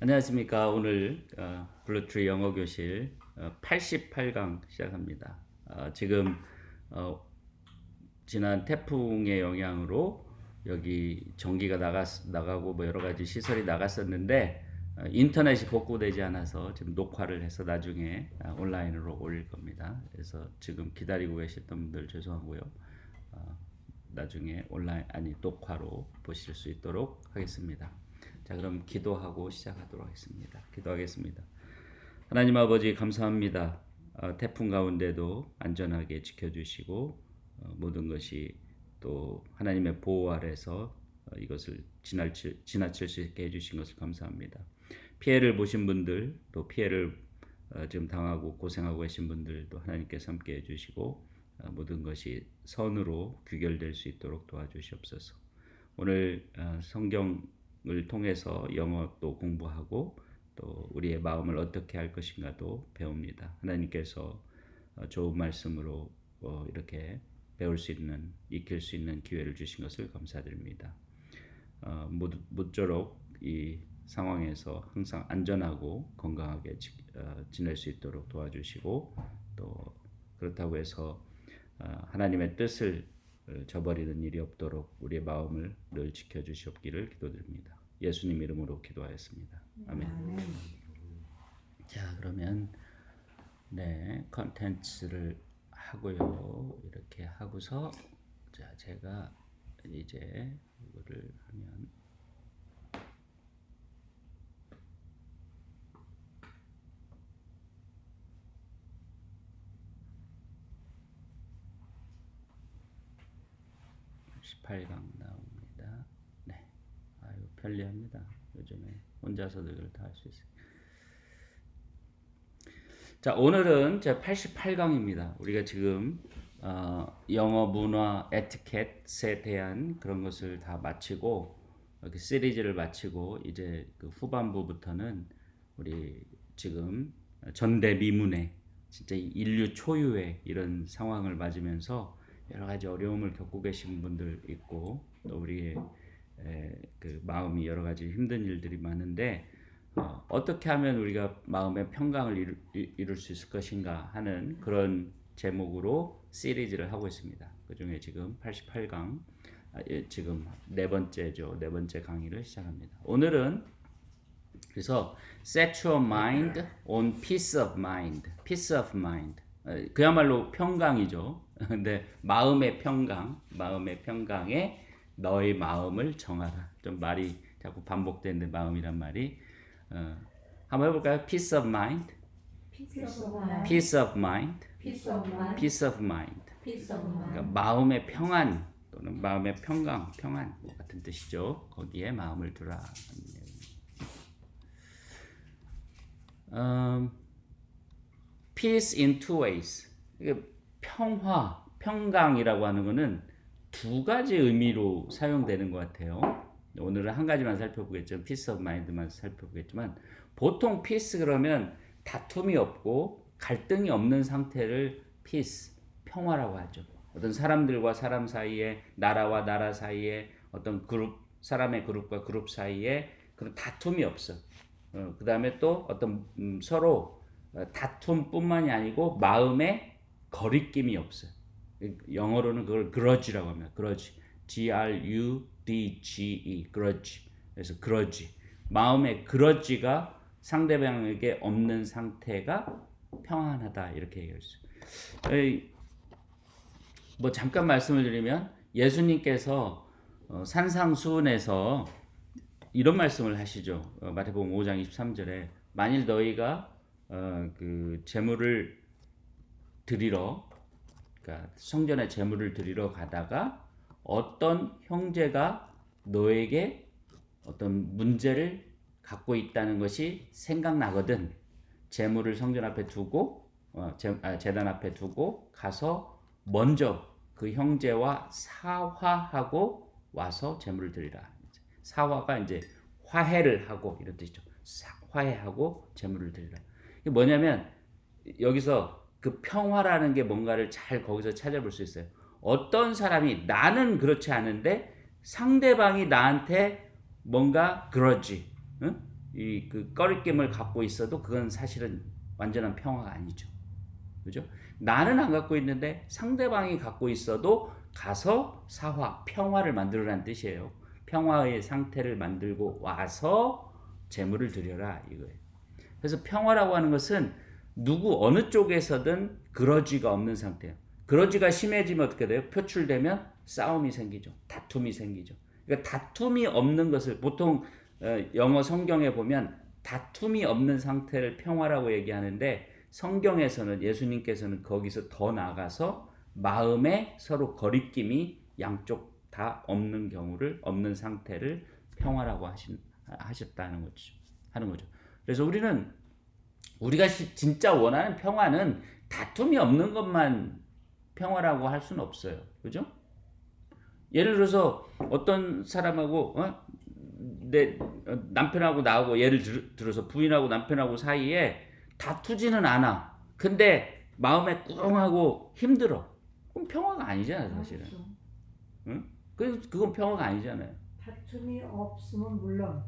안녕하십니까. 오늘 블루트리 영어 교실 88강 시작합니다. 지금 지난 태풍의 영향으로 여기 전기가 나가고 뭐 여러 가지 시설이 나갔었는데 인터넷이 복구되지 않아서 지금 녹화를 해서 나중에 온라인으로 올릴 겁니다. 그래서 지금 기다리고 계셨던 분들 죄송하고요. 나중에 녹화로 보실 수 있도록 하겠습니다. 자, 그럼 기도하고 시작하도록 하겠습니다. 기도하겠습니다. 하나님 아버지 감사합니다. 태풍 가운데도 안전하게 지켜주시고 모든 것이 또 하나님의 보호 아래서 이것을 지나칠 수 있게 해주신 것을 감사합니다. 피해를 보신 분들 또 피해를 지금 당하고 고생하고 계신 분들도 하나님께서 함께 해주시고 모든 것이 선으로 귀결될 수 있도록 도와주시옵소서. 오늘 성경을 통해서 영어도 공부하고 또 우리의 마음을 어떻게 할 것인가도 배웁니다. 하나님께서 좋은 말씀으로 이렇게 배울 수 있는, 익힐 수 있는 기회를 주신 것을 감사드립니다. 모쪼록 이 상황에서 항상 안전하고 건강하게 지낼 수 있도록 도와주시고 또 그렇다고 해서 하나님의 뜻을 저버리는 일이 없도록 우리의 마음을 늘 지켜주시옵기를 기도드립니다. 예수님 이름으로 기도하였습니다. 아멘. 자, 그러면 컨텐츠를 하고요. 이렇게 하고서 자, 제가 이제 이거를 하면 (18강) 나옵니다. 네, 아유 편리합니다. 요즘에 혼자서도 이걸 다 할 수 있어요. 자, 오늘은 제 88강입니다. 우리가 지금 영어 문화 에티켓에 대한 그런 것을 다 마치고 이렇게 시리즈를 마치고 이제 그 후반부부터는 우리 지금 전대미문의 진짜 인류 초유의 이런 상황을 맞으면서 여러 가지 어려움을 겪고 계신 분들 있고 또 우리의 그 마음이 여러 가지 힘든 일들이 많은데 어떻게 하면 우리가 마음의 평강을 이룰 수 있을 것인가 하는 그런 제목으로 시리즈를 하고 있습니다. 그 중에 지금 88강 지금 네 번째죠. 네 번째 강의를 시작합니다. 오늘은 그래서 set your mind on peace of mind, peace of mind. 그야말로 평강이죠. 근데 마음의 평강에 너의 마음을 정하라. 좀 말이 자꾸 반복되는데 마음이란 말이 한번 해볼까요? Peace of mind, peace of mind, peace of mind. 그러니까 마음의 평안 또는 마음의 평강, 평안 뭐 같은 뜻이죠. 거기에 마음을 두라. Peace in two ways. 평화, 평강이라고 하는 것은 두 가지 의미로 사용되는 것 같아요. 오늘은 한 가지만 살펴보겠지만 peace of mind만 살펴보겠지만 보통 peace 그러면 다툼이 없고 갈등이 없는 상태를 peace, 평화라고 하죠. 어떤 사람들과 사람 사이에, 나라와 나라 사이에, 어떤 사람의 그룹과 그룹 사이에 그런 다툼이 없어. 그 다음에 또 어떤 서로 다툼뿐만이 아니고 마음에 거리낌이 없어. 영어로는 그걸 grudge라고 합니다. grudge, G-R-U-D-G-E, grudge. 그래서 grudge, 마음의 grudge가 상대방에게 없는 상태가 평안하다 이렇게 얘기할 수 있어요. 뭐 잠깐 말씀을 드리면 예수님께서 산상수훈에서 이런 말씀을 하시죠. 마태복음 5장 23절에 만일 너희가 그 제물을 드리러, 그러니까 성전에 제물을 드리러 가다가 어떤 형제가 너에게 어떤 문제를 갖고 있다는 것이 생각나거든 제물을 성전 앞에 두고 제단 앞에 두고 가서 먼저 그 형제와 사화하고 와서 제물을 드리라. 사화가 이제 화해를 하고 이런 뜻이죠. 화해하고 제물을 드리라. 이게 뭐냐면 여기서 그 평화라는 게 뭔가를 잘 거기서 찾아볼 수 있어요. 어떤 사람이 나는 그렇지 않은데 상대방이 나한테 뭔가 grudge, 응? 이 그 꺼리낌을 갖고 있어도 그건 사실은 완전한 평화가 아니죠. 그죠? 나는 안 갖고 있는데 상대방이 갖고 있어도 가서 사화, 평화를 만들어라는 뜻이에요. 평화의 상태를 만들고 와서 재물을 드려라 이거예요. 그래서 평화라고 하는 것은 누구 어느 쪽에서든 그러지가 없는 상태예요. 그러지가 심해지면 어떻게 돼요? 표출되면 싸움이 생기죠. 다툼이 생기죠. 그러니까 다툼이 없는 것을 보통 영어 성경에 보면 다툼이 없는 상태를 평화라고 얘기하는데 성경에서는 예수님께서는 거기서 더 나아가서 마음에 서로 거리낌이 양쪽 다 없는 경우를 없는 상태를 평화라고 하셨다는 거죠. 하는 거죠. 그래서 우리가 진짜 원하는 평화는 다툼이 없는 것만 평화라고 할 수는 없어요. 그죠? 예를 들어서 어떤 사람하고 내 남편하고 나하고 예를 들어서 부인하고 남편하고 사이에 다투지는 않아. 근데 마음에 꿍하고 힘들어. 그럼 평화가 아니잖아요, 사실은. 그렇죠. 응? 그건 평화가 아니잖아요. 다툼이 없으면 물론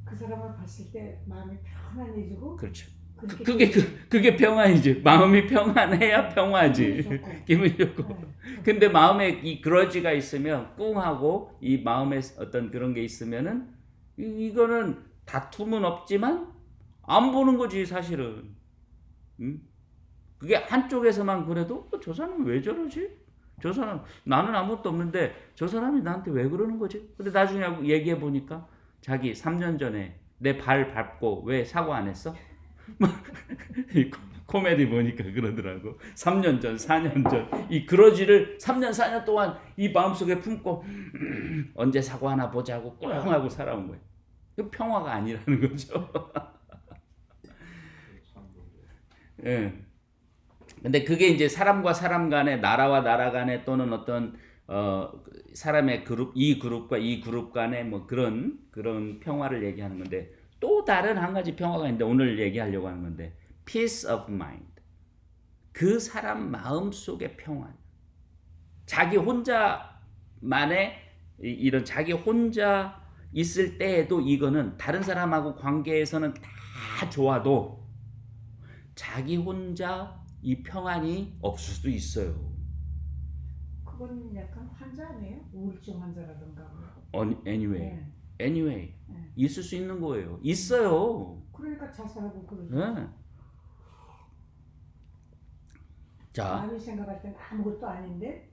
그 사람을 봤을 때 마음이 편안해지고 그렇죠. 그렇게 그게 평화이지. 마음이 평안해야 평화지. 기분이 좋고. 네. 근데 마음에 이 그러지가 있으면 꿍하고 이 마음에 어떤 그런 게 있으면은 이거는 다툼은 없지만 안 보는 거지 사실은. 그게 한쪽에서만 그래도 저 사람은 왜 저러지? 저 사람 나는 아무것도 없는데 저 사람이 나한테 왜 그러는 거지? 근데 나중에 얘기해 보니까 자기 3년 전에 내 발 밟고 왜 사과 안 했어? 코미디 보니까 그러더라고. 3년 전, 4년 전 이 그러지를 3년, 4년 동안 이 마음속에 품고 언제 사과하나 보자고 꽁 하고 살아온 거예요. 그 평화가 아니라는 거죠. 예. 근데 그게 이제 사람과 사람 간에 나라와 나라 간에 또는 어떤 사람의 그룹 이 그룹과 이 그룹 간에 뭐 그런 평화를 얘기하는 건데 또 다른 한 가지 평화가 있는데 오늘 얘기하려고 하는 건데 peace of mind. 그 사람 마음 속의 평화. 자기 혼자만의 이런 자기 혼자 있을 때에도 이거는 다른 사람하고 관계에서는 다 좋아도 자기 혼자 이 평안이 없을 수도 있어요. 그건 약간 환자 아니에요? 우울증 환자라든가. Anyway, 네. 있을 수 있는 거예요. 있어요. 그러니까 자살하고 그러죠. 네. 자, 남이 생각할 때는 아무것도 아닌데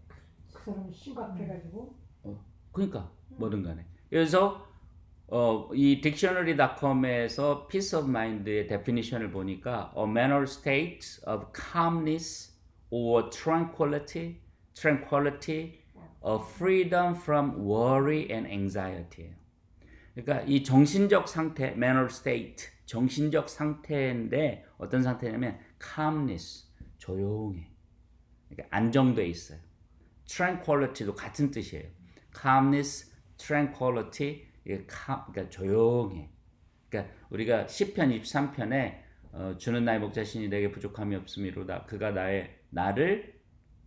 그 사람은 심각해가지고. 그러니까 뭐든 간에. 그래서 이 dictionary.com에서 peace of mind의 definition을 보니까 a mental state of calmness or tranquility, of freedom from worry and anxiety. 그러니까 이 정신적 상태, mental state, 정신적 상태인데 어떤 상태냐면 calmness, 조용해. 그러니까 안정돼 있어요. tranquility도 같은 뜻이에요. calmness, tranquility, 그러니까 조용해. 그러니까 우리가 시편 23편에 주는 나의 목자시니 내게 부족함이 없음이로다. 그가 나를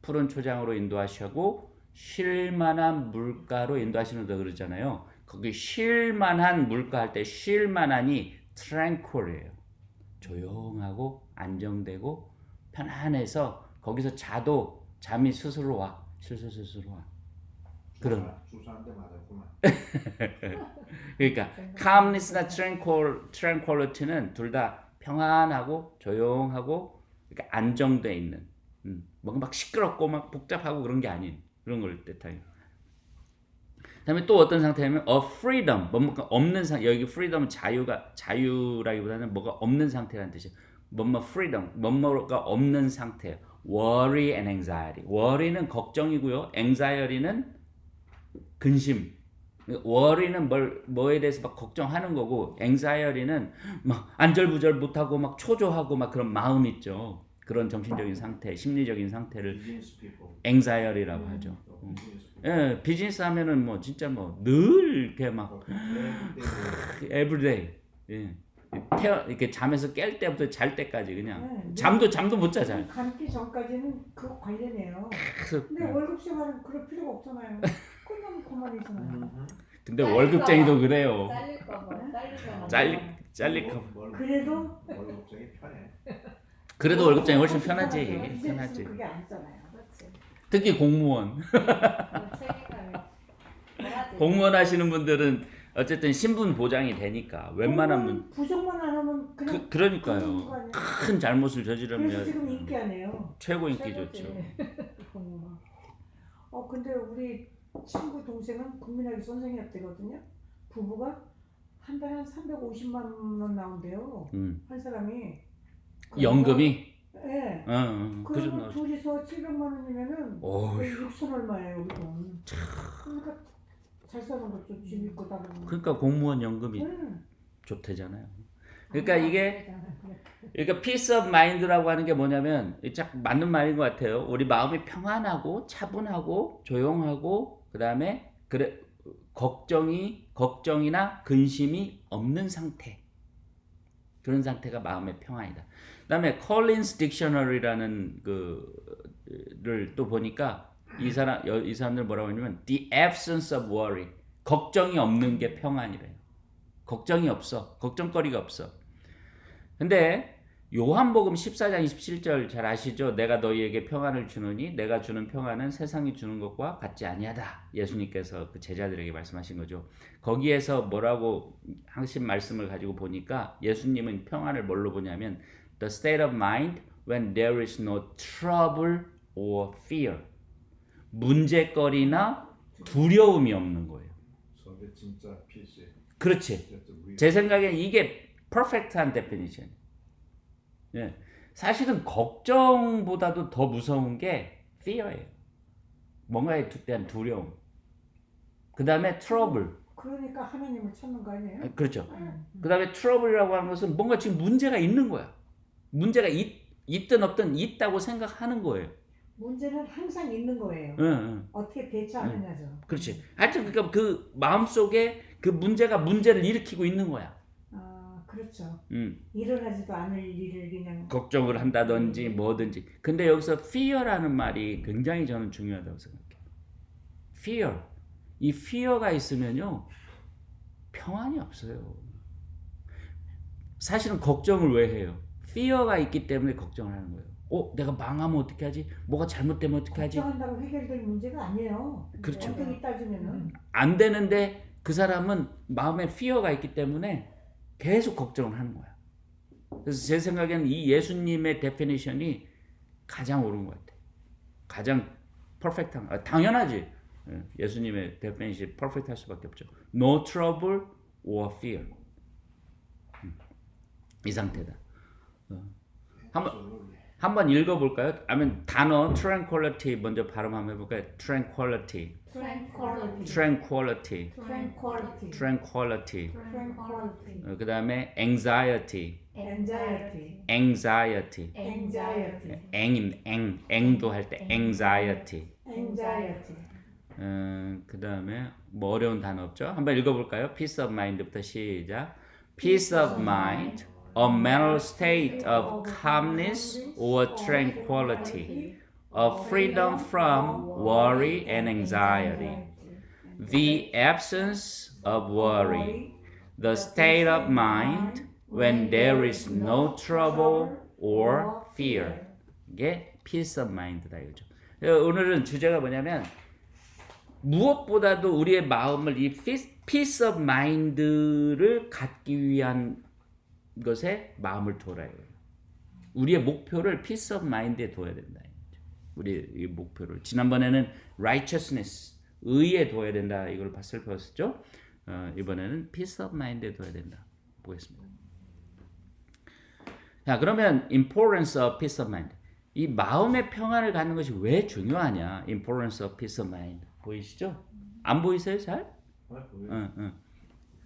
푸른 초장으로 인도하시고 쉴만한 물가로 인도하시는다 그러잖아요. 거기 쉴만한 물가 할 때 쉴만한이 tranquil이에요. 조용하고 안정되고 편안해서 거기서 자도 잠이 스스로 와. 스스로 와. 그런. 주사한테 맞았구만. 그러니까 calmness나 tranquility는 둘 다 평안하고 조용하고 그러니까 안정돼 있는. 뭔가 막 시끄럽고 막 복잡하고 그런 게 아닌 그런 걸 뜻해요. 그다음에 또 어떤 상태냐면 a freedom, 뭔가 없는 상태. 여기 freedom은 자유라기보다는 뭐가 없는 상태라는 뜻이에요. freedom, 뭐가 없는 상태. worry and anxiety. worry는 걱정이고요. anxiety는 근심. worry는 뭐에 대해서 막 걱정하는 거고 anxiety는 막 안절부절 못하고 막 초조하고 막 그런 마음 있죠. 그런 정신적인 상태, 심리적인 상태를 anxiety라고 하죠. 예, 비즈니스 하면은 뭐 진짜 뭐 늘 이렇게 막 everyday, 예, 이렇게 잠에서 깰 때부터 잘 때까지 그냥 잠도 못 자잖아요. 감기 전까지는 그거 관련해요. 근데 월급 생활은 그럴 필요가 없잖아요. 끝나면 그만이잖아요. 근데 잘릴까 월급쟁이도 봐. 그래요. 잘릴까봐. 잘릴까. 그래도 월급쟁이 편해. 그래도 월급쟁이 훨씬 편하지. 이제 편하지. 그게 아니잖아요. 그렇지. 특히 공무원. 책임감이 잘하지. 공무원 하시는 분들은 어쨌든 신분 보장이 되니까 웬만하면 부정만 안 하면 그냥 그러는 거 그러니까요. 아니에요? 큰 잘못을 그래서 지금 저지르면 인기 아니에요. 최고 인기 최고지. 좋죠. 공무원. 근데 우리 친구 동생은 국민학교 선생님이었거든요. 부부가 한 달에 한 350만 원 나온대요. 한 사람이. 연금이 예. 그 그러면 정도. 둘이서 700만 원이면은 어휴. 6천 얼마예요, 우리 돈. 그러니까 잘 사는 거죠. 집 있고 다 보면. 그러니까 공무원 연금이 좋대잖아요. 그러니까 이게 그러니까 peace of mind라고 하는 게 뭐냐면 딱 맞는 말인 것 같아요. 우리 마음이 평안하고 차분하고 조용하고 그다음에 그래 걱정이나 근심이 없는 상태. 그런 상태가 마음의 평안이다. 그다음에 콜린스 딕셔너리라는 그를 또 보니까 이 사람들 뭐라고 하냐면 the absence of worry. 걱정이 없는 게 평안이래요. 걱정이 없어. 걱정거리가 없어. 근데 요한복음 14장 27절 잘 아시죠? 내가 너희에게 평안을 주노니 내가 주는 평안은 세상이 주는 것과 같지 아니하다. 예수님께서 그 제자들에게 말씀하신 거죠. 거기에서 뭐라고 하신 말씀을 가지고 보니까 예수님은 평안을 뭘로 보냐면 the state of mind when there is no trouble or fear. 문제거리나 두려움이 없는 거예요. 저게 진짜 PC. 그렇지. 제 생각엔 이게 퍼펙트한 데피니션. 예. 사실은 걱정보다도 더 무서운 게 fear예요. 뭔가에 대한 두려움. 그 다음에 trouble. 그러니까 하나님을 찾는 거 아니에요? 그렇죠. 그 다음에 trouble이라고 하는 것은 뭔가 지금 문제가 있는 거야. 문제가 있든 없든 있다고 생각하는 거예요. 문제는 항상 있는 거예요. 응. 어떻게 대처하느냐죠. 그렇지. 하여튼 그러니까 그 마음속에 그 문제가 문제를 일으키고 있는 거야. 그렇죠. 일어나지도 않을 일을 그냥 걱정을 한다든지 뭐든지. 근데 여기서 fear라는 말이 굉장히 저는 중요하다고 생각해요. fear. 이 fear가 있으면요. 평안이 없어요. 사실은 걱정을 왜 해요? fear가 있기 때문에 걱정을 하는 거예요. 내가 망하면 어떻게 하지? 뭐가 잘못되면 어떻게 하지? 걱정한다고 해결될 문제가 아니에요. 그렇죠. 어떻게 따지면은 안 되는데 그 사람은 마음에 fear가 있기 때문에 계속 걱정을 하는 거야. 그래서 제 생각에는 이 예수님의 데피니션이 가장 옳은 것 같아요. 가장 퍼펙트한, 당연하지. 예수님의 데피니션이 퍼펙트할 수밖에 없죠. No trouble or fear. 이 상태다. 한번 읽어볼까요? 아니면 단어 tranquility 먼저 발음 한번 해볼까요? tranquility. 그 다음에 anxiety. 앵도 할 때 anxiety. 그 다음에 뭐 어려운 단어 없죠? 한번 읽어볼까요? peace of mind부터 시작. peace of mind, a mental state of calmness or tranquility, a freedom from worry and anxiety, the absence of worry, the state of mind when there is no trouble or fear. 이게 peace of mind다 이거죠. 오늘은 주제가 뭐냐면 무엇보다도 우리의 마음을 이 peace of mind를 갖기 위한 것에 마음을 둬야 해요. 우리의 목표를 peace of mind에 둬야 된다. 우리의 목표를 지난번에는 righteousness 의에 둬야 된다 이걸 살펴봤었죠. 이번에는 peace of mind에 둬야 된다. 보겠습니다. 자, 그러면 importance of peace of mind. 이 마음의 평안을 갖는 것이 왜 중요하냐? importance of peace of mind. 보이시죠? 안 보이세요, 잘?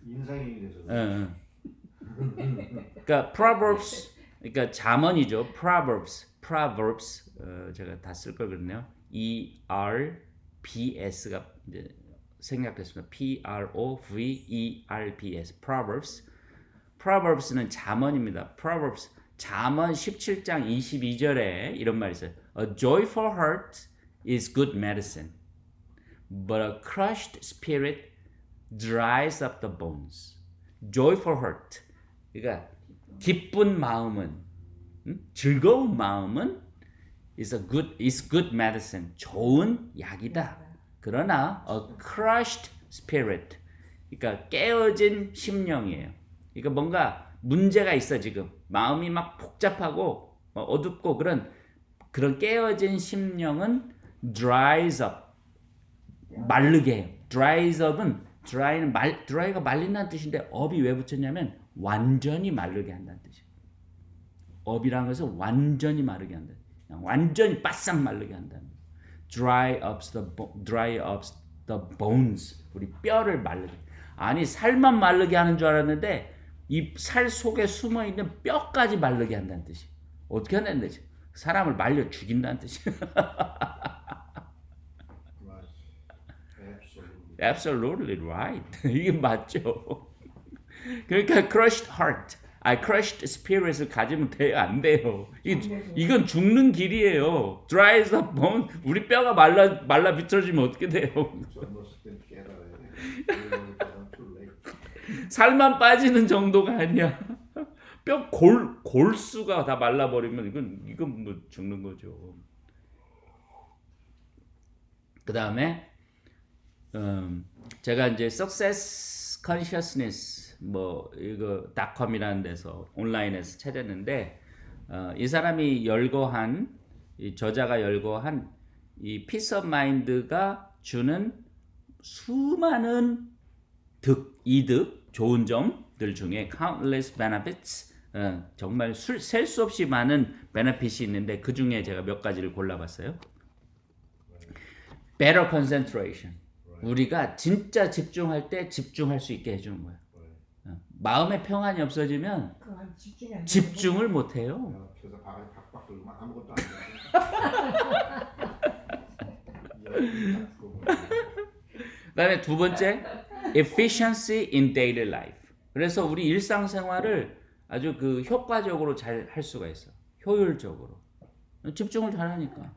인상이 돼서. 그러니까 Proverbs, 그러니까 잠언이죠. Proverbs. 제가 다 쓸 걸 그랬네요. ERBS가 이제 생략됐습니다. PROVERBS. Proverbs는 잠언입니다. Proverbs 잠언 17장 22절에 이런 말이 있어요. A joyful heart is good medicine, but a crushed spirit dries up the bones. Joyful heart. 그러니까 기쁜 마음은, 즐거운 마음은 is good medicine. 좋은 약이다. 그러나 a crushed spirit. 그러니까 깨어진 심령이에요. 그러니까 뭔가 문제가 있어 지금. 마음이 막 복잡하고 어둡고 그런 깨어진 심령은 dries up. 마르게 해요. dries up은 dry가 말린다는 뜻인데 up이 왜 붙였냐면 완전히 마르게 한다는 뜻이에요. up이라는 것은 완전히 마르게 한다. 완전히 바싹 마르게 한다는 거예요. dry up the bones. 우리 뼈를 마르게. 아니 살만 마르게 하는 줄 알았는데 이 살 속에 숨어 있는 뼈까지 마르게 한다는 뜻이에요. 어떻게 한다는 뜻이에요? 사람을 말려 죽인다는 뜻이에요. Absolutely right. 이게 맞죠. 그러니까 crushed heart, crushed spirit을 가지면 돼요, 안 돼요. 이건 죽는 길이에요. dries up bone. 우리 뼈가 말라 비틀어지면 어떻게 돼요? 젊었을 땐 깨달아야 돼. 살만 빠지는 정도가 아니야. 뼈 골수가 다 말라버리면 이건 뭐 죽는 거죠. 그 다음에 제가 이제 Success Consciousness 이거 .com이라는 데서 온라인에서 찾았는데 이 사람이 열거한 이 저자가 열거한 이 Peace of Mind가 주는 수많은 이득, 좋은 점들 중에 countless benefits 정말 셀 수 없이 많은 베네핏이 있는데 그 중에 제가 몇 가지를 골라봤어요. Better concentration. 우리가 진짜 집중할 때 집중할 수 있게 해주는 거예요. 마음의 평안이 없어지면 집중을 못 해요. 그래서 바가지 박박 들고만 아무것도 안 돼. 그다음에 두 번째, efficiency in daily life. 그래서 우리 일상생활을 아주 효과적으로 잘 할 수가 있어. 효율적으로. 집중을 잘하니까.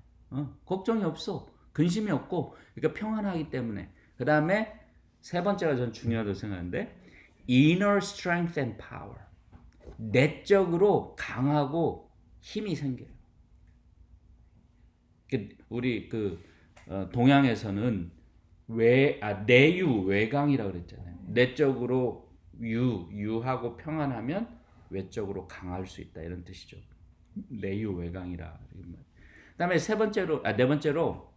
걱정이 없어. 근심이 없고. 그러니까 평안하기 때문에. 그다음에 세 번째가 전 중요하다고 생각하는데 inner strength and power. 내적으로 힘이 생겨요. 우리 동양에서는 내유 외강이라고 그랬잖아요. 내적으로 유하고 평안하면 외적으로 강할 수 있다 이런 뜻이죠. 내유 외강이라. 그다음에 네 번째로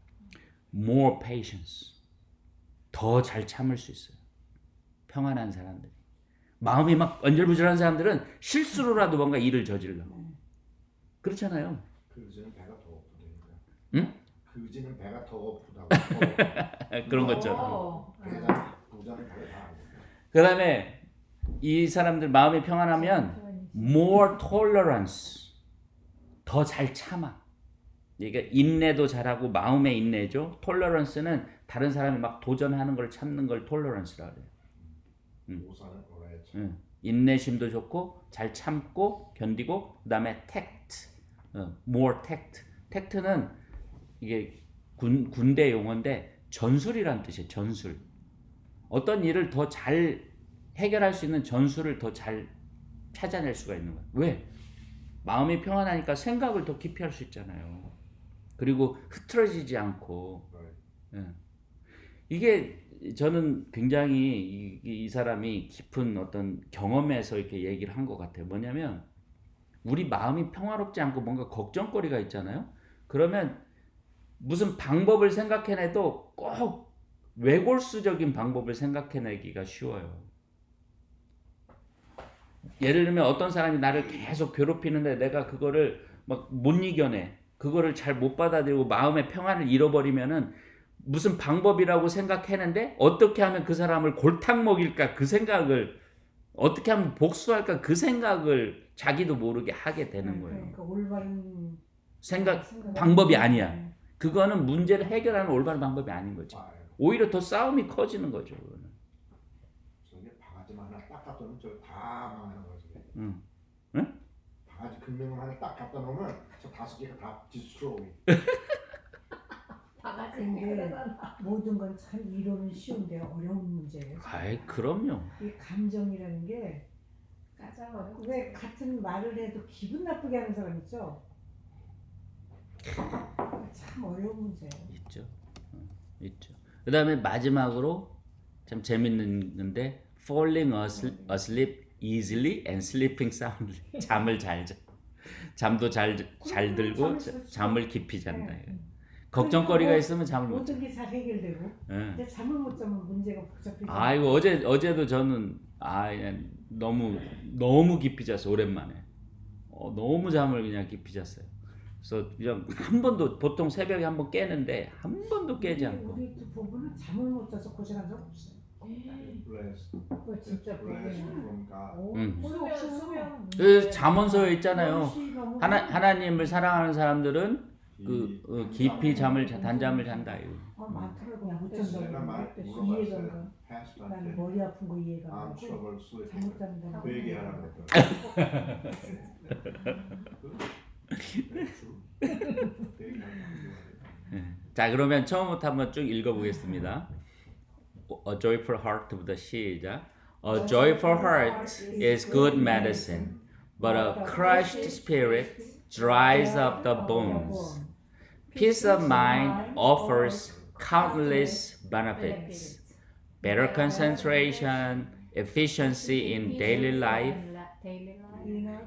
more patience. 더 잘 참을 수 있어요. 평안한 사람들이. 마음이 막 언질부질한 사람들은 실수로라도 뭔가 일을 저질러. 그렇잖아요. 그지는 배가 더 고프다니까. 응? 그지는 배가 더 고프다고. 그런 것처럼. 부자는 배가 다 안 고파. 그다음에 이 사람들 마음이 평안하면 more tolerance. 더 잘 참아. 그러니까 인내도 잘하고 마음의 인내죠. tolerance는 다른 사람이 막 도전하는 걸 참는 걸 tolerance라고 해요. 인내심도 좋고 잘 참고 견디고 그다음에 tact, more tact. tact는 이게 군대 용어인데 전술이란 뜻이에요. 전술. 어떤 일을 더 잘 해결할 수 있는 전술을 더 잘 찾아낼 수가 있는 거예요. 왜? 마음이 평안하니까 생각을 더 깊이 할 수 있잖아요. 그리고 흐트러지지 않고. 이게 저는 굉장히 이 사람이 깊은 어떤 경험에서 이렇게 얘기를 한 것 같아요. 뭐냐면 우리 마음이 평화롭지 않고 뭔가 걱정거리가 있잖아요. 그러면 무슨 방법을 생각해내도 꼭 외골수적인 방법을 생각해내기가 쉬워요. 예를 들면 어떤 사람이 나를 계속 괴롭히는데 내가 그거를 막 못 이겨내. 그거를 잘 못 받아들이고 마음의 평안을 잃어버리면은 무슨 방법이라고 생각했는데 어떻게 하면 그 사람을 골탕 먹일까 그 생각을 어떻게 하면 복수할까 그 생각을 자기도 모르게 하게 되는 거예요. 그러니까 올바른 방법이 아니야. 그거는 문제를 해결하는 올바른 방법이 아닌 거지. 오히려 더 싸움이 커지는 거죠. 그거는. 저게 바가지만 하나 딱 갖다 놓으면 저 다 망하는 거지. 응? 바가지 금명을 하나 딱 갖다 놓으면 저 5개가 다 지수로. 바가지 근데 그러잖아. 모든 건 참 이론은 쉬운데 어려운 문제예요. 아이 그럼요. 이 감정이라는 게 가장 어렵지. 왜 같은 말을 해도 기분 나쁘게 하는 사람 있죠? 참 어려운 문제예요. 있죠. 있죠. 그다음에 마지막으로 참 재밌는 건데 falling asleep easily and sleeping soundly. 잠을 잘 자. 잠도 잘 들고 잠을 깊이 잔다. 네. 걱정거리가 뭐 있으면 잠을 못 자. 모든 게 잘 해결되고 예. 근데 잠을 못 자면 문제가 복잡해져. 아이고 어제도 저는 그냥 너무 깊이 잤어 오랜만에. 너무 잠을 그냥 깊이 잤어요. 그래서 그냥 한 번도 보통 새벽에 한 번 깨는데 한 번도 깨지 않고. 우리 두 부부는 잠을 못 자서 고생한 적 없어요. blessed. 그거 진짜 blessed 보기에는 from God. 수면 그 잠언서에 있잖아요. 너무 너무 하나님을 사랑하는 사람들은 He- 깊이 단잠을 잔다 이거. 많더라고 못 내가 잔다고 물어봤어요. 이해가 안 가. pastor한테 나는 머리 아픈 거 이해가 안 I'm 가고 trouble sleeping. 잘못 잔다. 그 얘기 하라고 했더니 그 얘기 하라고. 자 그러면 처음부터 한번 쭉 읽어보겠습니다. A joyful heart부터 시작. A joyful heart is good medicine, but a crushed spirit dries up the bones. Peace of mind offers countless benefits. Better concentration, efficiency in daily life,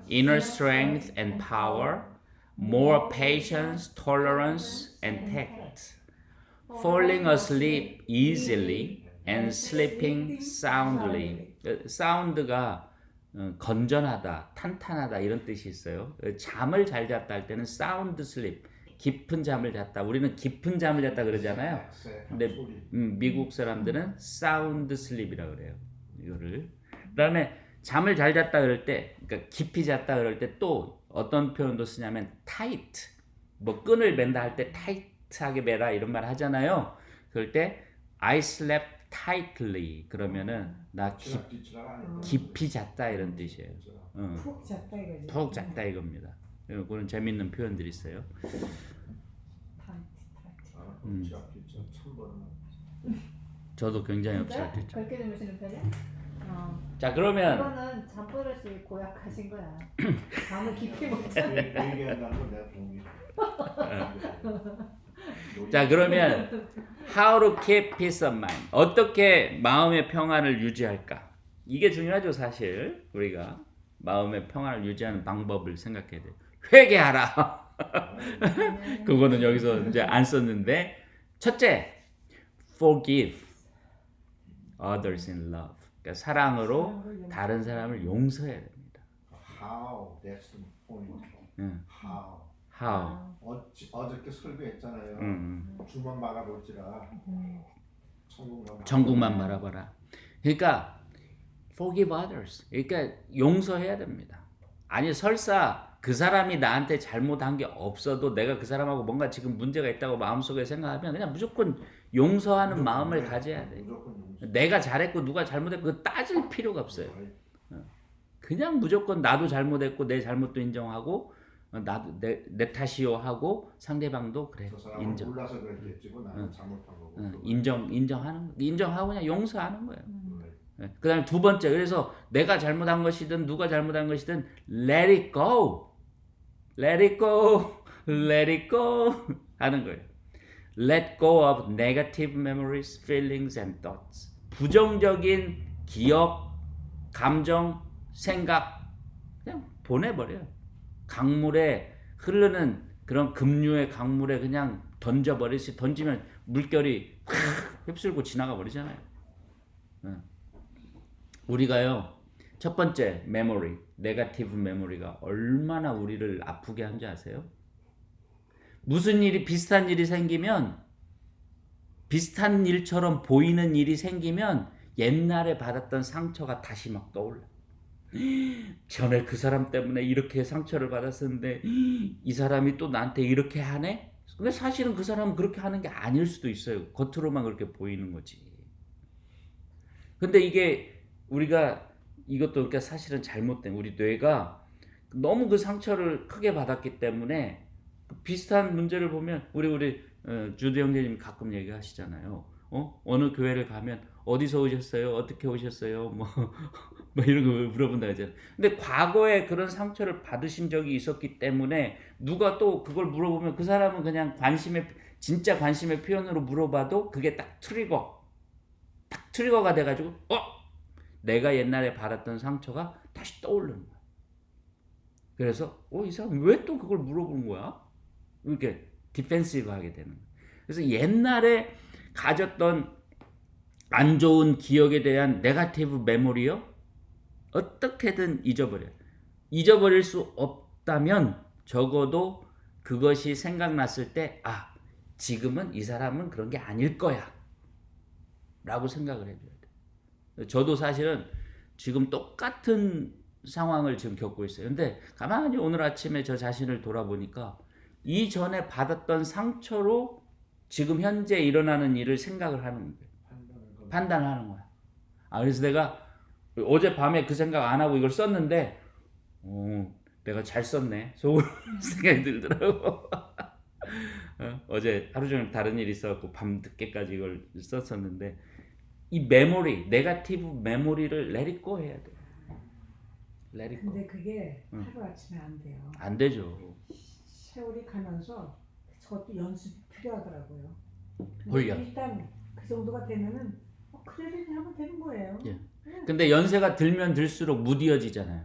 inner strength and power, more patience, tolerance, and tact. Falling asleep easily and sleeping soundly. 사운드가 건전하다, 탄탄하다 이런 뜻이 있어요. 잠을 잘 잤다 할 때는 sound sleep, 깊은 잠을 잤다. 우리는 깊은 잠을 잤다 그러잖아요. 근데 미국 사람들은 sound sleep이라 그래요. 이거를. 그다음에 잠을 잘 잤다 그럴 때, 그러니까 깊이 잤다 그럴 때 또 어떤 표현도 쓰냐면 tight. 뭐 끈을 맨다 할 때 tight하게 매라 이런 말 하잖아요. 그럴 때 I slept tightly 그러면은 나 깊이 잤다 이런 뜻이에요. 푹 잤다 이거지. 푹 잤다 이겁니다. 그런 재밌는 표현들이 있어요. 저도 굉장히 진짜? 없었죠. 그렇게 주무시는 편이야? 자 그러면 이거는 잠버릇이 고약하신 거야. 잠을 깊이 못 자. 그 얘기한다는 건 내가 동의해. 자 그러면 how to keep peace of mind 어떻게 마음의 평안을 유지할까 이게 중요하죠 사실 우리가 마음의 평안을 유지하는 방법을 생각해야 돼요. 회개하라. 그거는 여기서 이제 안 썼는데 첫째 forgive others in love 그러니까 사랑으로 다른 사람을 용서해야 됩니다. How? That's the point. How? how 어저께 설교했잖아요. 주만 바라볼지라 천국만 바라봐라. 그러니까 forgive others. 그러니까 용서해야 됩니다. 아니 설사 그 사람이 나한테 잘못한 게 없어도 내가 그 사람하고 뭔가 지금 문제가 있다고 마음속에 생각하면 그냥 무조건 용서하는 마음을 가져야 돼. 내가 잘했고 누가 잘못했고 그거 따질 필요가 없어요. 그냥 무조건 나도 잘못했고 내 잘못도 인정하고 나도 내 탓이요 하고 상대방도 그래 인정. 몰라서 그랬겠지고 나는 잘못한 거고. 인정하고 그냥 용서하는 거예요. 그다음에 두 번째 그래서 내가 잘못한 것이든 누가 잘못한 것이든 let it go, let it go, let it go 하는 거예요. Let go of negative memories, feelings and thoughts. 부정적인 기억, 감정, 생각 그냥 보내버려요. 강물에 흐르는 그런 급류의 강물에 그냥 던져버리지 던지면 물결이 확 휩쓸고 지나가 버리잖아요. 우리가요 첫 번째 메모리, 네거티브 메모리가 얼마나 우리를 아프게 한지 아세요? 무슨 일이 비슷한 일이 생기면 비슷한 일처럼 보이는 일이 생기면 옛날에 받았던 상처가 다시 막 떠올라. 전에 그 사람 때문에 이렇게 상처를 받았었는데 이 사람이 또 나한테 이렇게 하네? 근데 사실은 그 사람은 그렇게 하는 게 아닐 수도 있어요. 겉으로만 그렇게 보이는 거지. 근데 이게 우리가 이것도 그러니까 사실은 잘못된 우리 뇌가 너무 그 상처를 크게 받았기 때문에 비슷한 문제를 보면 우리 주도 형제님 가끔 얘기하시잖아요. 어느 교회를 가면 어디서 오셨어요? 어떻게 오셨어요? 뭐 이런 거 물어본다 하잖아요. 근데 과거에 그런 상처를 받으신 적이 있었기 때문에 누가 또 그걸 물어보면 그 사람은 그냥 진짜 관심의 표현으로 물어봐도 그게 딱 트리거가 돼가지고 내가 옛날에 받았던 상처가 다시 떠오르는 거야. 그래서 이 사람 왜 또 그걸 물어보는 거야? 이렇게 디펜시브하게 되는 거야. 그래서 옛날에 가졌던 안 좋은 기억에 대한 네거티브 메모리요, 어떻게든 잊어버릴 수 없다면 적어도 그것이 생각났을 때 지금은 이 사람은 그런 게 아닐 거야 라고 생각을 해줘야 돼. 저도 사실은 지금 똑같은 상황을 지금 겪고 있어요. 근데 가만히 오늘 아침에 저 자신을 돌아보니까 이전에 받았던 상처로 지금 현재 일어나는 일을 생각을 하는 거예요. 판단하는 거야. 그래서 내가 어젯밤에 그 생각 안 하고 이걸 썼는데 내가 잘 썼네 속으로 생각이 들더라고. 어제 하루 종일 다른 일이 있어갖고 밤 늦게까지 이걸 썼었는데 이 메모리, 네거티브 메모리를 let it go 해야 돼. let it go. 근데 그게 하루아침에 안 돼요. 안 되죠. 세월이 가면서 저것도 연습이 필요하더라고요. 훈련. 일단 그 정도가 되면은 그래도 하면 되는 거예요. 예. 근데 연세가 들면 들수록 무디어지잖아요.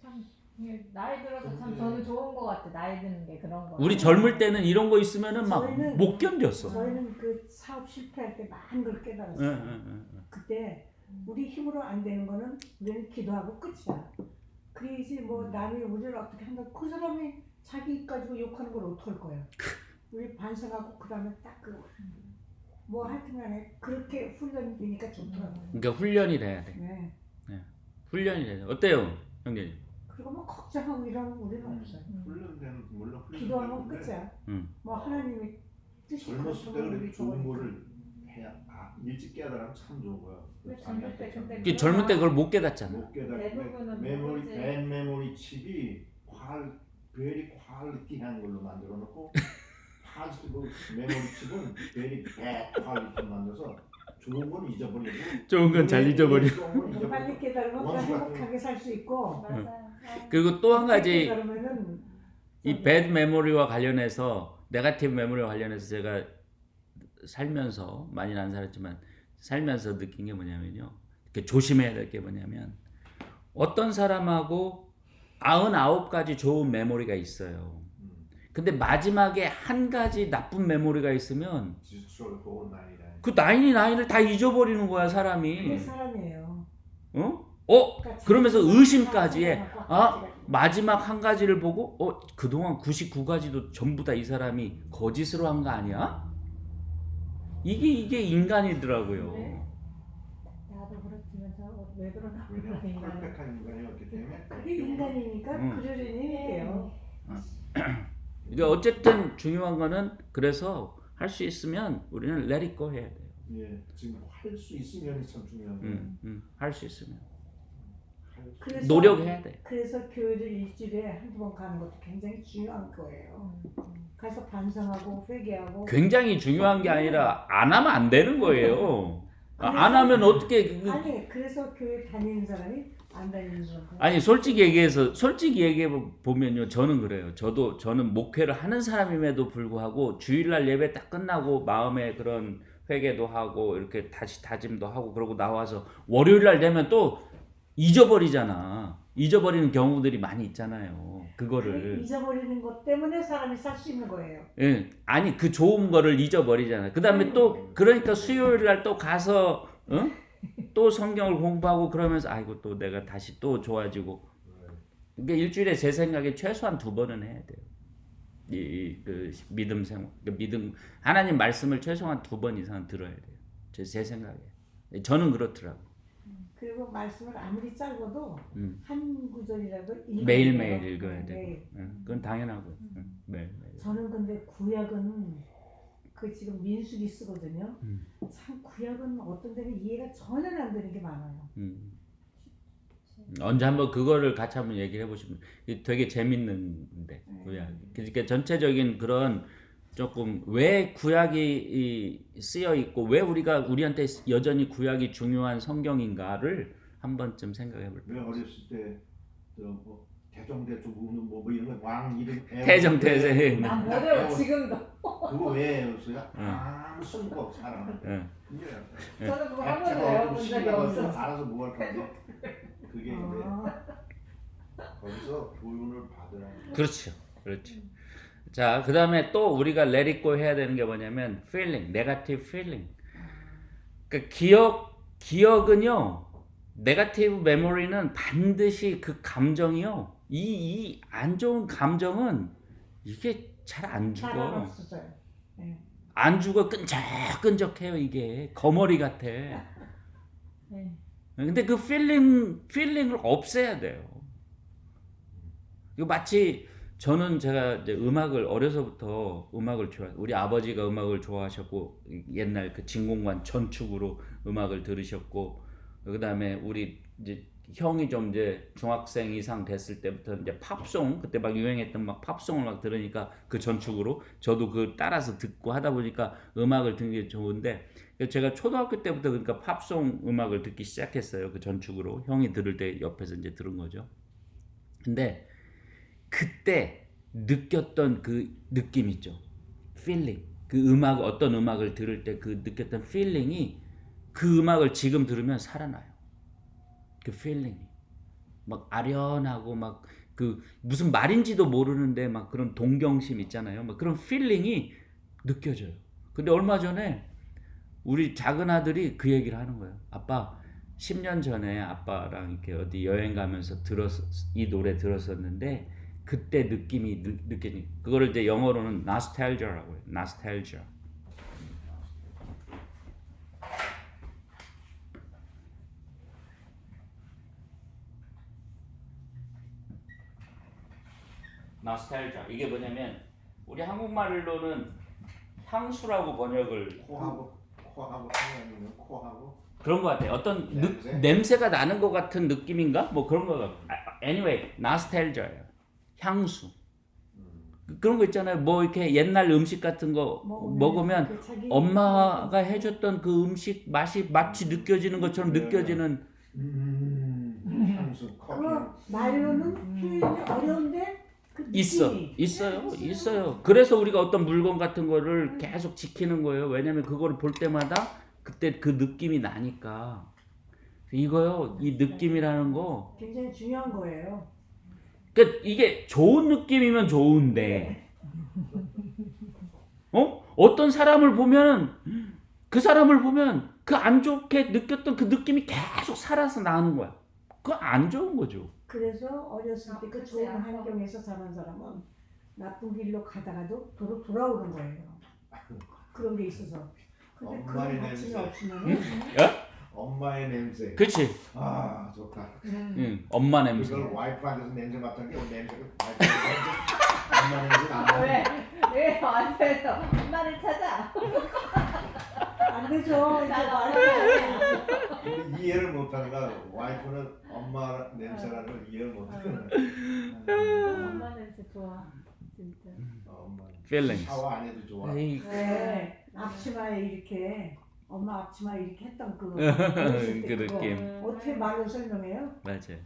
참 이게 나이 들어서 참 저는 좋은 것 같아. 나이 드는 게 그런 거. 우리 젊을 때는 이런 거 있으면은 막 저희는- 못 견뎠어. 저희는 그 사업 실패할 때 많은 걸 깨달았어요. 그때 우리 힘으로 안 되는 거는 우리는 기도하고 끝이야. 그래야지 뭐 남이 우리를 어떻게 한다. 그 사람이 자기 입 가지고 욕하는 걸 어떡할 거야. 우리 반성하고 그 다음에 딱 뭐 하여튼간에 그렇게 훈련이 되니까 좋더라고요. 그러니까 훈련이 돼야 돼. 네. 훈련이 돼야 돼. 어때요, 형님? 그리고 뭐 걱정하고 이러면 우리는 없어요. 훈련되는 물론 기도하면 훈련되는데 끝이야. 음. 뭐 하나님이 뜻이 젊었을 때 그렇다면 그렇게 우리 좋은 좋으니까. 거를 해야 일찍 깨달으면 참 좋은 거야. 왜 젊을 때 근데 그 젊을 때 그걸 못 깨닫잖아. 못 깨달고 대부분은 메모리 모르지. 밴 메모리 칩이 베리 퀄리티한 걸로 만들어 놓고 파지티브 메모리 칩은 베리 배 퀄리티 만들어서 좋은 건 잊어버리고 좋은 건 잘 잊어버리고. 좋은 건 좀 빨리 잊어버리고. 깨달으면 더 원수 같은 행복하게 살 수 있고 맞아요. 그리고 또 한 가지 깨달으면은 이 배드 메모리와 관련해서 네거티브 메모리와 관련해서 제가 살면서 많이는 안 살았지만 살면서 느낀 게 뭐냐면요. 이렇게 조심해야 될 게 뭐냐면 어떤 사람하고 99가지 좋은 메모리가 있어요. 근데 마지막에 한 가지 나쁜 메모리가 있으면 지수를 보고 나이다. 그 99을 다 잊어버리는 거야, 그게 사람이. 사람이에요. 그러니까 그러면서 의심까지 해. 아, 마지막 한 가지를 보고 그동안 99가지도 전부 다 이 사람이 거짓으로 한 거 아니야? 이게 인간이더라고요. 네. 나도 그렇지만 저왜 그러나 왜냐면 인간은. perfect한 인간이었기 때문에 그게 인간이니까 음. 그러려니 해요. 그러니까 어쨌든 중요한 거는 그래서 할 수 있으면 우리는 let it go 해야 돼요. 예, 지금 할 수 있으면 참 중요한 거예요. 할 수 있으면 그래서- 노력해야 돼. 그래서 교회를 일주일에 한두 번 가는 것도 굉장히 중요한 거예요. 가서 반성하고 회개하고 굉장히 중요한 게 아니라 안 하면 안 되는 거예요. 안 그래서- 하면 어떻게 아니 그래서 교회 다니는 사람이 안 다니는 사람 아니 솔직히 얘기해 보면요, 저는 그래요. 저는 목회를 하는 사람임에도 불구하고 주일날 예배 딱 끝나고 마음에 그런 회개도 하고 이렇게 다시 다짐도 하고 그러고 나와서 월요일날 되면 또 잊어버리잖아. 잊어버리는 경우들이 많이 있잖아요. 그거를. 잊어버리는 것 때문에 사람이 살 수 있는 거예요. 예, 아니 그 좋은 거를 잊어버리잖아. 그 다음에 또 그러니까 수요일날 또 가서 또 성경을 공부하고 그러면서 아이고 또 내가 다시 또 좋아지고. 그러니까 일주일에 제 생각에 최소한 2번은 해야 돼요. 그 믿음 생활, 믿음 하나님 말씀을 최소한 2번 이상 들어야 돼요. 제 생각에. 저는 그렇더라고. 그리고 말씀을 아무리 짧아도 한 구절이라도 매일매일 읽어야 되고. 매일. 그건 당연하고. 매일. 저는 근데 구약은 그 지금 민수기 쓰거든요. 참 구약은 어떤 데는 이해가 전혀 안 되는 게 많아요. 언제 한번 그거를 같이 한번 얘기를 해보시면 되게 재밌는데 구약. 그러니까 전체적인 그런 조금 왜 구약이 쓰여 있고 왜 우리한테 여전히 구약이 중요한 성경인가를 한 번쯤 생각해 볼 왜 어렸을 때 뭐 대종대총 뭐 이런 거왕 이름 태정태세. 나 못해요 지금도. 그거 왜 외웠어요? 아무 쓸모가 없어 사람은. 예. 저는 그거 한 번도 백자가 외워본 어떤 적이 시기가 없어. 알아서 뭐 할 건데 그게 이제 아, 거기서 교훈을 받으라. 그렇죠. 그렇죠. 자, 그다음에 또 우리가 let it go 해야 되는 게 뭐냐면 feeling, negative feeling. 그러니까 기억은요. 네거티브 메모리는 반드시 그 감정이요. 이 안 좋은 감정은 이게 잘 안 잘 죽어. 안 없어져요. 네. 안 죽어. 끈적끈적해요. 이게 거머리 같아. 네. 근데 그 필링을 없애야 돼요. 이거 마치 제가 이제 음악을 어려서부터 음악을 우리 아버지가 음악을 좋아하셨고 옛날 그 진공관 전축으로 음악을 들으셨고 그다음에 우리 이제 형이 좀 이제 중학생 이상 됐을 때부터 이제 팝송 그때 막 유행했던 막 팝송을 막 들으니까 그 전축으로 저도 그 따라서 듣고 하다 보니까 음악을 듣는 게 좋은데 제가 초등학교 때부터 그러니까 팝송 음악을 듣기 시작했어요. 그 전축으로 형이 들을 때 옆에서 이제 들은 거죠. 근데 그때 느꼈던 그 느낌 있죠. feeling. 어떤 음악을 들을 때 그 느꼈던 feeling이 그 음악을 지금 들으면 살아나요. 그 feeling이. 막 아련하고 막 그 무슨 말인지도 모르는데 막 그런 동경심 있잖아요. 막 그런 feeling이 느껴져요. 근데 얼마 전에 우리 작은 아들이 그 얘기를 하는 거예요. 아빠, 10년 전에 아빠랑 이렇게 어디 여행 가면서 이 노래 들었었는데 그때 느낌이 느껴지. 그거를 이제 영어로는 nostalgia라고 해요. nostalgia. nostalgia. 이게 뭐냐면 우리 한국말로는 향수라고 번역을 코하고 하나님은 코하고 그런 것 같아요. 어떤 냄새? 냄새가 나는 것 같은 느낌인가? 뭐 그런 거 같아요. Anyway, nostalgia예요. 향수. 그런 거 있잖아요. 뭐 이렇게 옛날 음식 같은 거 먹으면 그 자기 엄마가 해줬던 그 음식 맛이 마치 느껴지는 것처럼 느껴지는 향수 커피. 그거 말로는 표현이 어려운데 그 느낌이 있어요. 그래서 우리가 어떤 물건 같은 거를 계속 지키는 거예요. 왜냐면 그거를 볼 때마다 그때 그 느낌이 나니까. 이거요, 이 느낌이라는 거. 굉장히 중요한 거예요. 그러니까 이게 좋은 느낌이면 좋은데, 어떤 사람을 보면 그 안 좋게 느꼈던 그 느낌이 계속 살아서 나는 거야. 그거 안 좋은 거죠. 그래서 어렸을 때 그 그치, 좋은 아까. 환경에서 자란 사람은 나쁜 길로 가다가도 돌아오는 거예요. 그런 게 있어서. 근데 엄마의 그런 가치가 냄새. 없으면 엄마의 냄새. 그치? 아 좋다. 응, 엄마 냄새. 이걸 와이프한테서 냄새 맡은 게 냄새가 엄마 냄새 나. 왜 와이프에서 엄마를 찾아? 안 되죠. 이제 나 말을 근데 이해를 못하니까 와이프는 엄마 냄새라는 걸 이해를 못하는. 엄마 냄새 좋아 진짜. 엄마. Feelings. 샤워 안 해도 좋아. 에이, 네, 앞치마에 이렇게 엄마 앞치마에 이렇게 했던 그 그 어렸을 때 그거 느낌. 어떻게 말로 설명해요? 맞아요.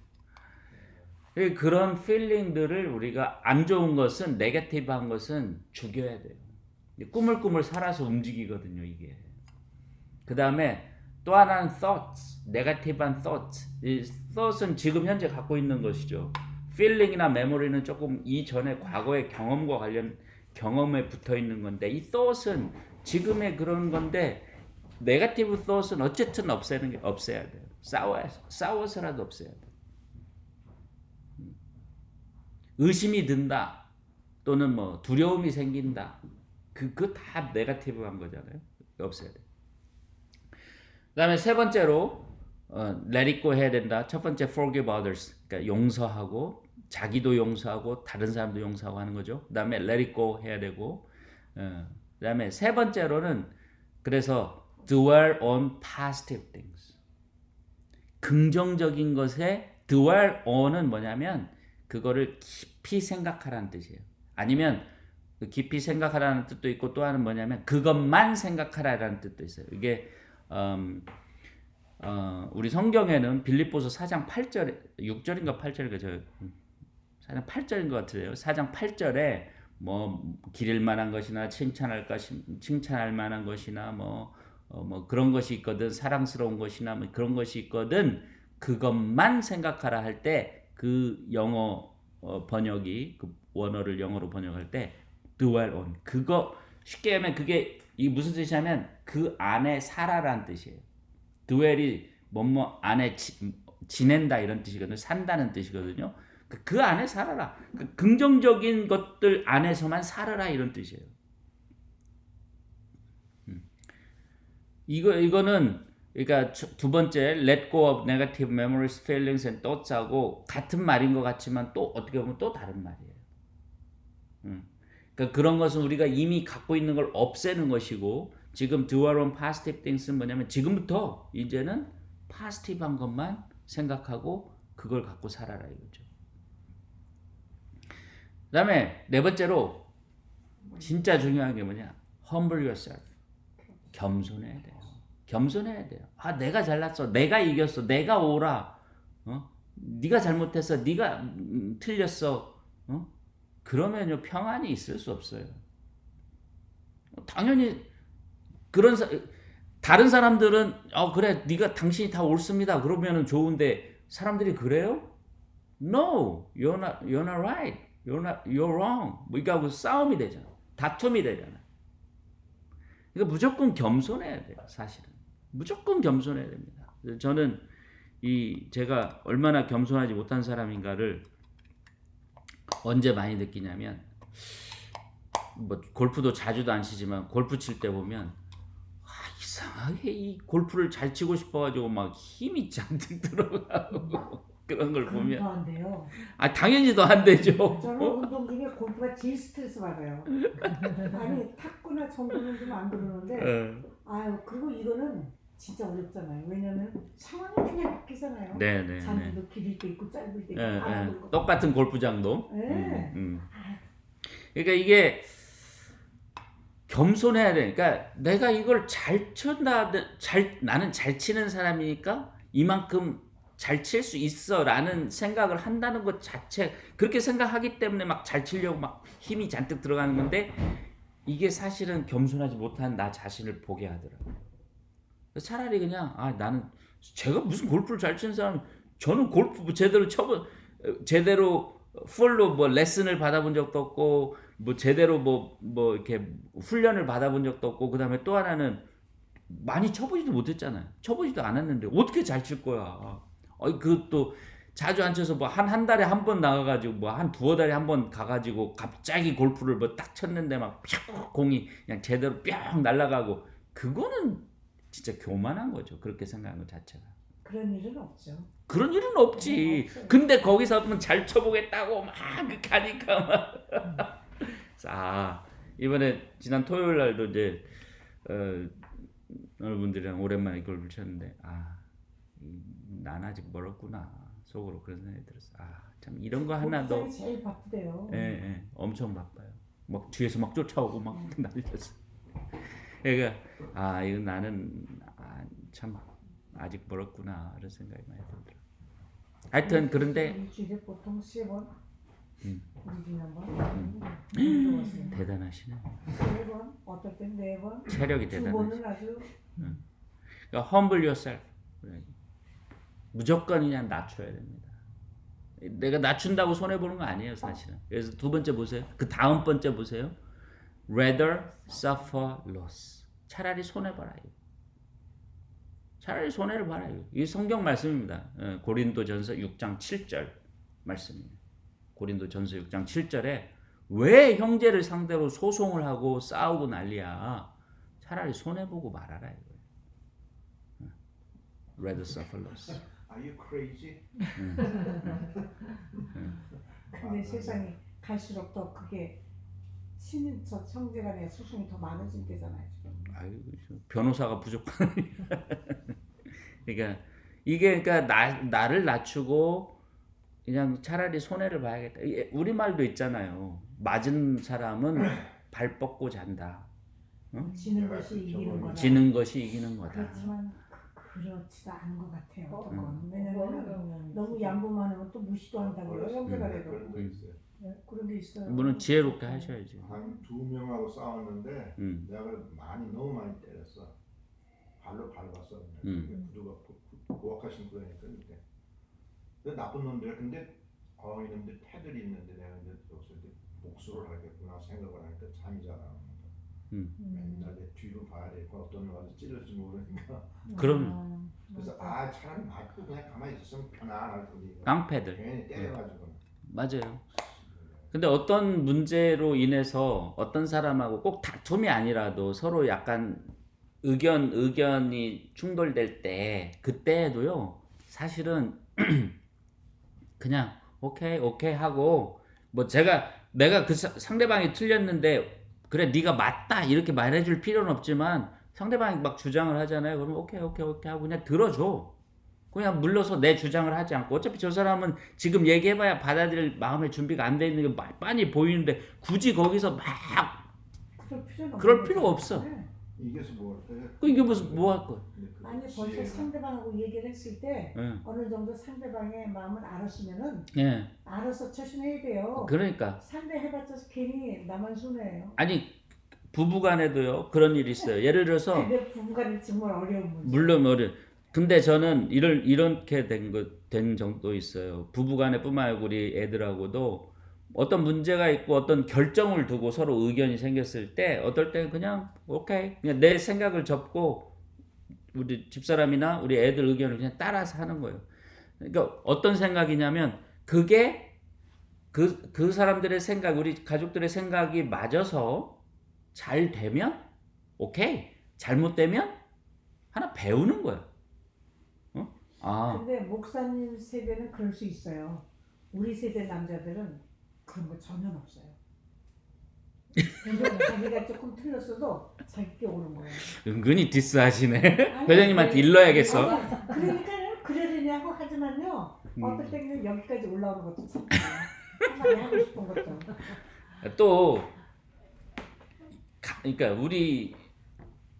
그런 필링들을 우리가 안 좋은 것은 네거티브한 것은 죽여야 돼요. 꾸물꾸물 살아서 움직이거든요, 이게. 그 다음에 또 하나는 thoughts, 네거티브한 thoughts. 이 thought은 지금 현재 갖고 있는 것이죠. feeling이나 memory는 조금 이전의 과거의 경험에 붙어 있는 건데 이 thought은 지금의 그런 건데 네거티브 thought은 어쨌든 없애야 돼요. 싸워서라도 없애야 돼요. 의심이 든다 또는 뭐 두려움이 생긴다 그거 다 네거티브한 거잖아요. 없애야 돼. 그다음에 세 번째로 let it go 해야 된다. 첫 번째 forgive others, 그러니까 용서하고 자기도 용서하고 다른 사람도 용서하고 하는 거죠. 그다음에 let it go 해야 되고, 그다음에 세 번째로는 그래서 dwell on positive things. 긍정적인 것에 dwell on은 뭐냐면 그거를 깊이 생각하라는 뜻이에요. 아니면 깊이 생각하라는 뜻도 있고 또 하나는 뭐냐면 그것만 생각하라라는 뜻도 있어요. 이게 우리 성경에는 빌립보서 4장 8절 6절인가 8절인가 4장 8절인 것 같아요. 4장 8절에 뭐 기릴 만한 것이나 칭찬할 만한 것이나 뭐 그런 것이 있거든 사랑스러운 것이나 뭐 그런 것이 있거든 그것만 생각하라 할 때 그 영어 번역이 그 원어를 영어로 번역할 때 dwell on 그거 쉽게 하면 그게 이 무슨 뜻이냐면 그 안에 살아라는 뜻이에요. dwell이 뭐뭐 안에 지낸다 이런 뜻이거든요. 산다는 뜻이거든요. 그 안에 살아라. 그 긍정적인 것들 안에서만 살아라 이런 뜻이에요. 이거는 그러니까 두 번째 let go of negative memories, feelings and thoughts하고 같은 말인 것 같지만 또 어떻게 보면 또 다른 말이에요. 그러니까 그런 것은 우리가 이미 갖고 있는 걸 없애는 것이고 지금 dwell on positive things는 뭐냐면 지금부터 이제는 positive한 것만 생각하고 그걸 갖고 살아라 이거죠. 그 다음에 네 번째로 진짜 중요한 게 뭐냐 humble yourself 겸손해야 돼요. 겸손해야 돼요. 아 내가 잘났어 내가 이겼어 내가 오라 네가 잘못했어 네가 틀렸어 그러면요 평안이 있을 수 없어요. 당연히 그런 다른 사람들은 그래 네가 당신이 다 옳습니다 그러면은 좋은데 사람들이 그래요? No, you're not right. You're wrong. 뭐 이거 싸움이 되잖아. 다툼이 되잖아. 그러니까 무조건 겸손해야 돼요. 사실은 무조건 겸손해야 됩니다. 저는 제가 얼마나 겸손하지 못한 사람인가를 언제 많이 느끼냐면 뭐 골프도 자주도 안 치지만 골프 칠 때 보면 이상하게 이 골프를 잘 치고 싶어가지고 막 힘이 잔뜩 들어가고 그런 걸 보면 더 안 돼요. 당연히 더 안 되죠. 저는 운동 중에 골프가 제일 스트레스 받아요. 아니 탁구나 정도는 좀 안 그러는데 그리고 이거는 진짜 어렵잖아요. 왜냐면 상황이 그냥 바뀌잖아요. 네네. 잔디도 길일 때 있고 짧을 때 있고 똑같은 골프장도. 네. 그러니까 이게 겸손해야 돼. 그러니까 내가 이걸 잘 친다, 나는 잘 치는 사람이니까 이만큼 잘 칠 수 있어라는 생각을 한다는 것 자체 그렇게 생각하기 때문에 막 잘 치려고 막 힘이 잔뜩 들어가는 건데 이게 사실은 겸손하지 못한 나 자신을 보게 하더라고요. 차라리 그냥 나는 제가 무슨 골프를 잘 치는 사람 저는 골프 제대로 풀로 뭐 레슨을 받아본 적도 없고 뭐 제대로 뭐 이렇게 훈련을 받아본 적도 없고 그다음에 또 하나는 많이 쳐보지도 못했잖아요. 쳐보지도 않았는데 어떻게 잘 칠 거야. 그것도 자주 안 쳐서 뭐 한 달에 한 번 나가가지고 뭐 한 두어 달에 한 번 가가지고 갑자기 골프를 뭐 딱 쳤는데 막 공이 그냥 제대로 뿅 날아가고 그거는 진짜 교만한 거죠. 그렇게 생각하는 것 자체가. 그런 일은 없죠. 그런 일은 없지. 근데 거기서 한번 잘 쳐보겠다고 막 가니까 막. 이번에 지난 토요일 날도 이제 어느 분들이랑 오랜만에 골프를 쳤는데 난 아직 멀었구나 속으로 그런 생각이 들었어. 참 이런 거 하나도 제일 바쁘대요. 예, 엄청 바빠요. 막 뒤에서 막 쫓아오고 막 난리쳤어. 그러니까 이건 나는 참 아직 멀었구나 이런 생각이 많이 들더라. 하여튼 그런데 일주일에 보통 3번 우리 지난번 대단하시네. 3번 어떨 땐 4번 체력이 2번은 대단하시. 아주 그러니까 humble yourself. 무조건 그냥 낮춰야 됩니다. 내가 낮춘다고 손해 보는 거 아니에요, 사실은. 그래서 두 번째 보세요. 그 다음 번째 보세요. Rather suffer loss. 차라리 손해 봐라. 차라리 손해를 봐라. 이 성경 말씀입니다. 고린도전서 6장 7절 말씀입니다. 고린도전서 6장 7절에 왜 형제를 상대로 소송을 하고 싸우고 난리야. 차라리 손해 보고 말아라 이거예요. Rather suffer loss. Are you crazy? 근데 세상이 갈수록 더 그게 친인척 형제간의 소송이 더 많아질 때잖아요. 지금. 변호사가 부족한. 그러니까 이게 나를 낮추고 그냥 차라리 손해를 봐야겠다. 우리 말도 있잖아요. 맞은 사람은 발 뻗고 잔다. 지는 것이 이기는 거다. 지는 것이 이기는 거다. 그렇지만 그렇지도 않은 것 같아요. 어떤 건. 어떤 왜냐면 경우는 너무 진짜. 양보만 하면 또 무시도 한다고요. 형제가 돼도 그런 거 있어요. 그런 게 있어요. 물론 지혜롭게 하셔야지. 한 2명하고 싸웠는데 음. 내가 너무 많이 때렸어. 발로 밟았어. 구두가 고압화 신고 다니까 그때. 근데 나쁜 놈들 근데 이놈들 패들이 있는데 내가 이제 여기서 이제 복수를 하겠구나 생각을 하니까 잠이 잘 안 온다. 맨날 내 뒤로 봐야 되고 어떤 놈한테 찔릴지 모르니까. 그럼 그래서 차라리 맞고 그냥 가만히 있었으면 편안할 텐데. 깡패들. 괜히 때려가지고. 맞아요. 근데 어떤 문제로 인해서 어떤 사람하고 꼭 다툼이 아니라도 서로 약간 의견이 충돌될 때 그때에도요 사실은 그냥 오케이 하고 뭐 내가 그 상대방이 틀렸는데 그래 네가 맞다 이렇게 말해줄 필요는 없지만 상대방이 막 주장을 하잖아요. 그러면 오케이 하고 그냥 들어줘. 그냥 물러서 내 주장을 하지 않고 어차피 저 사람은 지금 얘기해봐야 받아들일 마음의 준비가 안 돼 있는 게 빤히 보이는데 굳이 거기서 막 그럴 필요가 없어. 네. 이게서 뭐 이게 무슨 뭐 할 거야? 아니 벌써 상대방하고 얘기를 했을 때 예. 어느 정도 상대방의 마음을 알았으면은 예. 알아서 처신해야 돼요. 그러니까 상대 해봤자 괜히 나만 손해예요. 아니 부부간에도요 그런 일이 있어요. 예를 들어서 근데 부부간은 정말 어려운 문제. 물론 근데 저는 이렇게 된 정도 있어요. 부부간에뿐만 아니고 우리 애들하고도 어떤 문제가 있고 어떤 결정을 두고 서로 의견이 생겼을 때 어떨 때는 그냥 오케이 그냥 내 생각을 접고 우리 집사람이나 우리 애들 의견을 그냥 따라서 하는 거예요. 그러니까 어떤 생각이냐면 그게 그 사람들의 생각, 우리 가족들의 생각이 맞아서 잘 되면 오케이, 잘못되면 하나 배우는 거야. 근데 목사님 세대는 그럴 수 있어요. 우리 세대 남자들은 그런 거 전혀 없어요. 자기가 조금 틀렸어도 자기께 오는 거예요. 은근히 디스하시네. 아니, 회장님한테 일러야겠어. 그러니까 그러려냐고 하지만요. 어떨 때는 여기까지 올라오는 것도 참 한마디 하고 싶은 것도. 또 그러니까 우리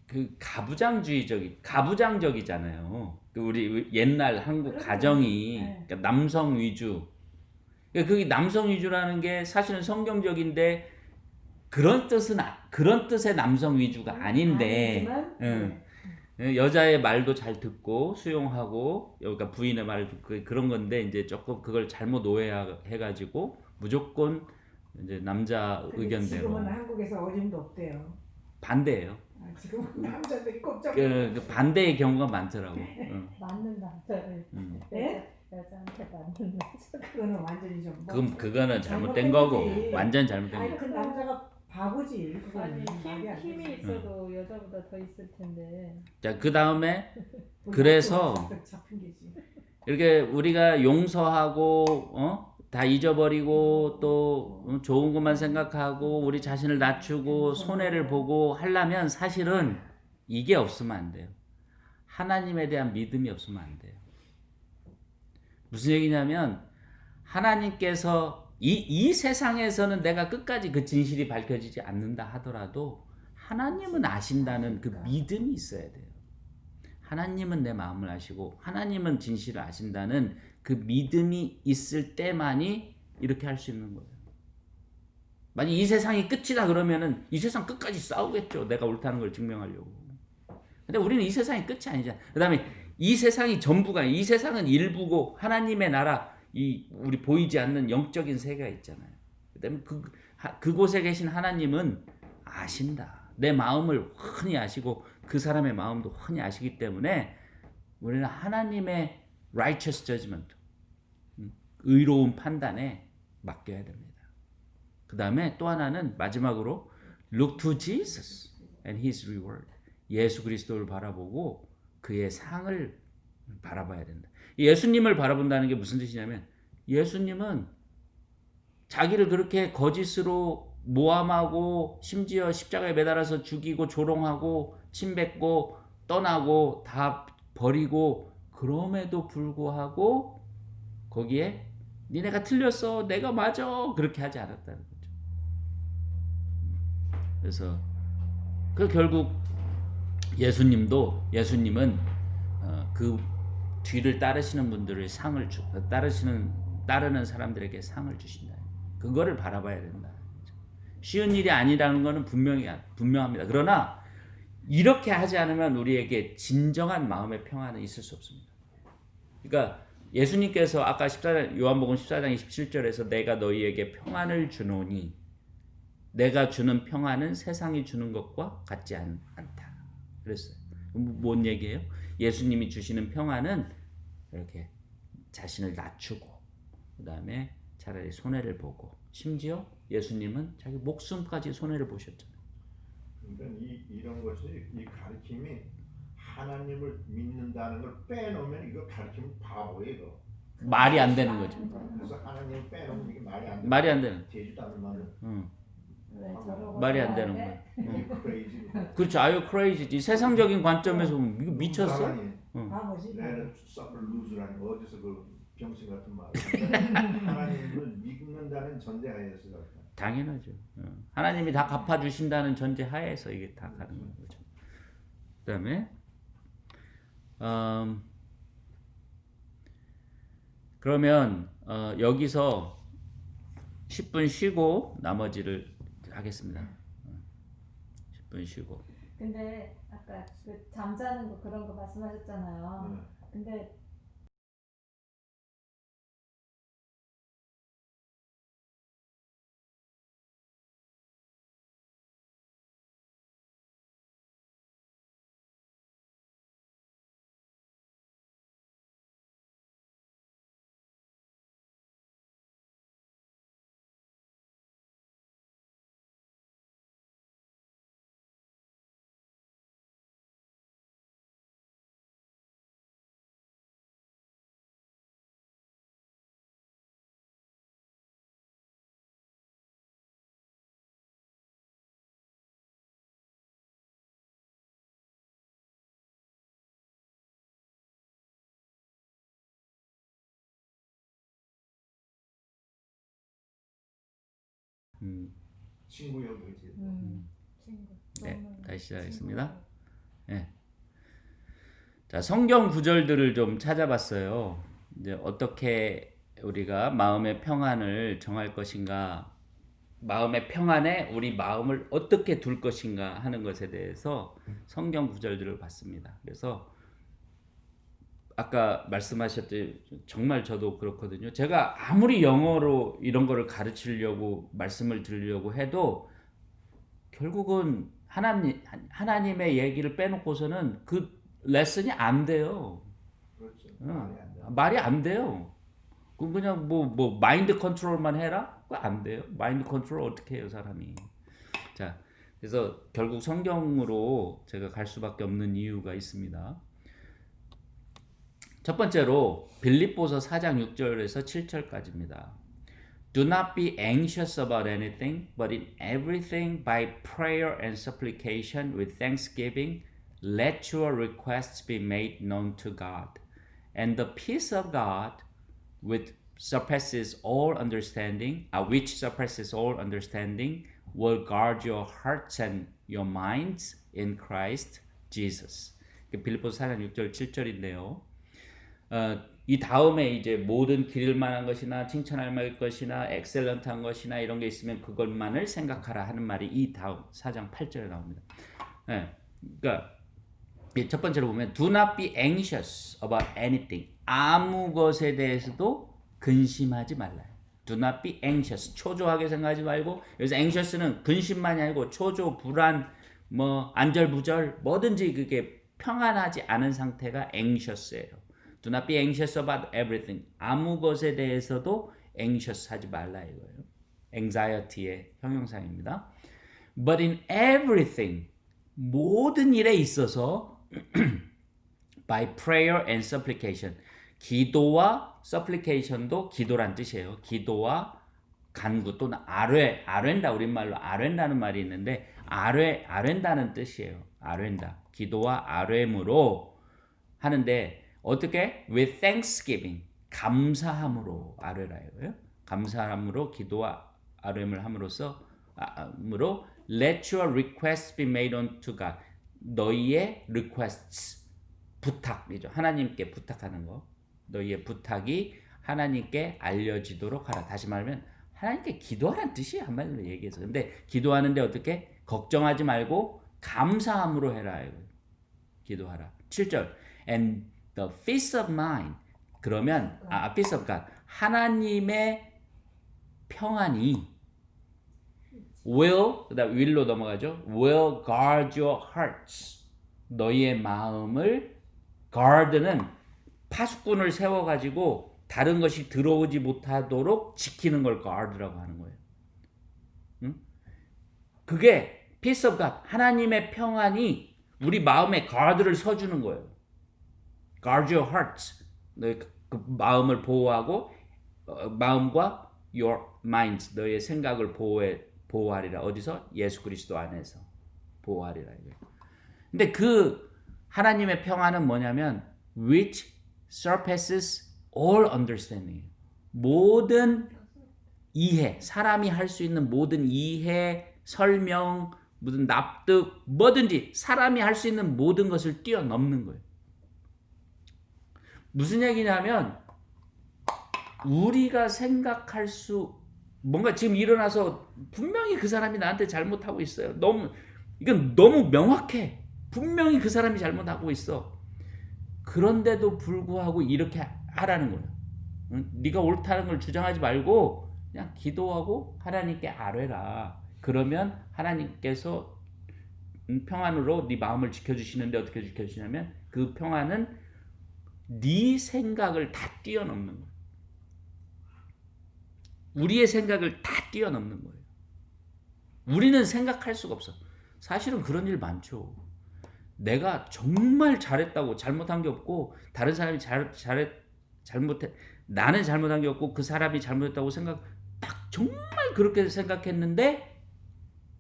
그 가부장적이잖아요. 우리 옛날 한국 그럼요. 가정이 네. 그러니까 남성 위주. 그러니까 그게 남성 위주라는 게 사실은 성경적인데 그런 뜻의 남성 위주가 아닌데. 아니지만, 여자의 말도 잘 듣고 수용하고 그러니까 부인의 말을 듣고 그런 건데 이제 조금 그걸 잘못 오해해가지고 무조건 이제 남자 근데 의견대로 지금은 한국에서 어림도 없대요. 반대예요. 지금은 남자들이 꼼짝. 그 반대의 경우가 많더라고. 맞는 남자를 네? 여자한테 맞는 남자. 그거는 완전히 좀. 그거는 잘못된 잘못된 거고 거지. 완전 잘못된 아니 거고. 그 남자가 바보지. 아니 그거는 말이 안 힘이 되지. 있어도 여자보다 더 있을 텐데. 자, 그 다음에 그래서 잡힌 게지. 이렇게 우리가 용서하고 다 잊어버리고 또 좋은 것만 생각하고 우리 자신을 낮추고 손해를 보고 하려면 사실은 이게 없으면 안 돼요. 하나님에 대한 믿음이 없으면 안 돼요. 무슨 얘기냐면 하나님께서 이 세상에서는 내가 끝까지 그 진실이 밝혀지지 않는다 하더라도 하나님은 아신다는 그 믿음이 있어야 돼요. 하나님은 내 마음을 아시고 하나님은 진실을 아신다는 그 믿음이 있을 때만이 이렇게 할 수 있는 거예요. 만약 이 세상이 끝이다 그러면은 이 세상 끝까지 싸우겠죠. 내가 옳다는 걸 증명하려고. 근데 우리는 이 세상이 끝이 아니잖아. 그다음에 이 세상이 전부가 이 세상은 일부고 하나님의 나라 우리 보이지 않는 영적인 세계가 있잖아요. 그다음에 그곳에 계신 하나님은 아신다. 내 마음을 훤히 아시고 그 사람의 마음도 훤히 아시기 때문에 우리는 하나님의 righteous judgment, 의로운 판단에 맡겨야 됩니다. 그 다음에 또 하나는 마지막으로 look to Jesus and His reward. 예수 그리스도를 바라보고 그의 상을 바라봐야 된다. 예수님을 바라본다는 게 무슨 뜻이냐면 예수님은 자기를 그렇게 거짓으로 모함하고 심지어 십자가에 매달아서 죽이고 조롱하고 침뱉고 떠나고 다 버리고 그럼에도 불구하고 거기에 니네가 틀렸어, 내가 맞아, 그렇게 하지 않았다는 거죠. 그래서 그 결국 예수님은 그 뒤를 따르시는 분들을 따르는 사람들에게 상을 주신다. 그거를 바라봐야 된다. 쉬운 일이 아니라는 것은 분명합니다. 그러나 이렇게 하지 않으면 우리에게 진정한 마음의 평안은 있을 수 없습니다. 그러니까 예수님께서 아까 요한복음 14장 27절에서 내가 너희에게 평안을 주노니 내가 주는 평안은 세상이 주는 것과 같지 않다. 그랬어요. 뭔 얘기예요? 예수님이 주시는 평안은 이렇게 자신을 낮추고 그 다음에 차라리 손해를 보고 심지어 예수님은 자기 목숨까지 손해를 보셨잖아요. 그러니까 이런 것이 이 가르침이 하나님을 믿는다는 걸 빼놓으면 이거 가르치면 바보예요. 이거. 말이 안 되는 거죠. 그래서 하나님을 빼놓으면 이게 말이 안 되는. 제주도 않는 말은 왜 저러고 말이 안 되는 거야. 그렇죠. 아유 crazy. 세상적인 관점에서 보면 이거 미쳤어? 바보지. 내가 썩을 루즈라는 거 어디서 그 병신 같은 말. 하나님을 믿는다는 전제하에서 당연하죠. 하나님이 다 갚아주신다는 전제 하에서 이게 다 가는 거죠. 그다음에 그러면 여기서 10분 쉬고 나머지를 하겠습니다. 10분 쉬고. 근데 아까 그 잠자는 거 그런 거 말씀하셨잖아요. 근데 친구요 그지. 친구. 네, 다시 시작하겠습니다. 네. 자, 성경 구절들을 좀 찾아봤어요. 이제 어떻게 우리가 마음의 평안을 정할 것인가, 마음의 평안에 우리 마음을 어떻게 둘 것인가 하는 것에 대해서 성경 구절들을 봤습니다. 그래서 아까 말씀하셨듯이 정말 저도 그렇거든요. 제가 아무리 영어로 이런 거를 가르치려고 말씀을 드리려고 해도 결국은 하나님의 얘기를 빼놓고서는 그 레슨이 안 돼요. 그렇죠. 말이 안 돼요. 그냥 뭐 마인드 컨트롤만 해라? 그거 안 돼요. 마인드 컨트롤 어떻게 해요, 사람이. 자, 그래서 결국 성경으로 제가 갈 수밖에 없는 이유가 있습니다. 첫 번째로 빌립보서 4장 6절에서 7절까지입니다. Do not be anxious about anything, but in everything by prayer and supplication with thanksgiving, let your requests be made known to God. And the peace of God, which surpasses all understanding, will guard your hearts and your minds in Christ Jesus. 빌립보서 4장 6절 7절인데요. 이 다음에 이제 모든 기를 만한 것이나 칭찬할 만한 것이나 엑셀런트한 것이나 이런 게 있으면 그것만을 생각하라 하는 말이 이 다음 4장 8절에 나옵니다. 네, 그러니까 첫 번째로 보면 do not be anxious about anything. 아무 것에 대해서도 근심하지 말라. Do not be anxious. 초조하게 생각하지 말고 여기서 anxious는 근심만이 아니고 초조, 불안, 뭐 안절부절 뭐든지 그게 평안하지 않은 상태가 anxious예요. Do not be anxious about everything. 아무 것에 대해서도 anxious 하지 말라 이거예요. anxiety의 형용사입니다. But in everything, 모든 일에 있어서 by prayer and supplication. 기도와 supplication도 기도란 뜻이에요. 기도와 간구 또는 아뢰다 우리말로 아뢰다는 말이 있는데 아뢰다는 뜻이에요. 아뢰다. 기도와 아뢰므로 하는데 어떻게? With thanksgiving. 감사함으로 아뢰라 이거예요. 감사함으로 기도와 아뢰음을 함으로써 으로 let your requests be made unto God. 너희의 requests 부탁이죠. 하나님께 부탁하는 거. 너희의 부탁이 하나님께 알려지도록 하라. 다시 말하면 하나님께 기도하라는 뜻이에요. 한마디로 얘기해서. 근데 기도하는데 어떻게? 걱정하지 말고 감사함으로 해라. 기도하라. 7절. And the peace of mind. 그러면 peace of God. 하나님의 평안이 will, 그다음 will로 넘어가죠. will guard your hearts. 너희의 마음을 guard는 파수꾼을 세워가지고 다른 것이 들어오지 못하도록 지키는 걸 guard라고 하는 거예요. 응? 그게 peace of God, 하나님의 평안이 우리 마음에 guard를 서주는 거예요. guard your hearts, 너희 그 마음을 보호하고 마음과 your minds, 너의 생각을 보호하리라. 어디서? 예수 그리스도 안에서 보호하리라. 근데 그 하나님의 평안은 뭐냐면 which surpasses all understanding. 모든 이해, 사람이 할 수 있는 모든 이해, 설명, 무슨 납득, 뭐든지 사람이 할 수 있는 모든 것을 뛰어넘는 거예요. 무슨 얘기냐면 우리가 생각할 수 뭔가 지금 일어나서 분명히 그 사람이 나한테 잘못하고 있어요. 이건 너무 명확해. 분명히 그 사람이 잘못하고 있어. 그런데도 불구하고 이렇게 하라는 거예요. 응? 네가 옳다는 걸 주장하지 말고 그냥 기도하고 하나님께 아뢰라. 그러면 하나님께서 평안으로 네 마음을 지켜주시는데 어떻게 지켜주시냐면 그 평안은 네 생각을 다 뛰어넘는 거예요. 우리의 생각을 다 뛰어넘는 거예요. 우리는 생각할 수가 없어. 사실은 그런 일 많죠. 내가 정말 잘했다고 잘못한 게 없고 다른 사람이 잘못해 나는 잘못한 게 없고 그 사람이 잘못했다고 딱 정말 그렇게 생각했는데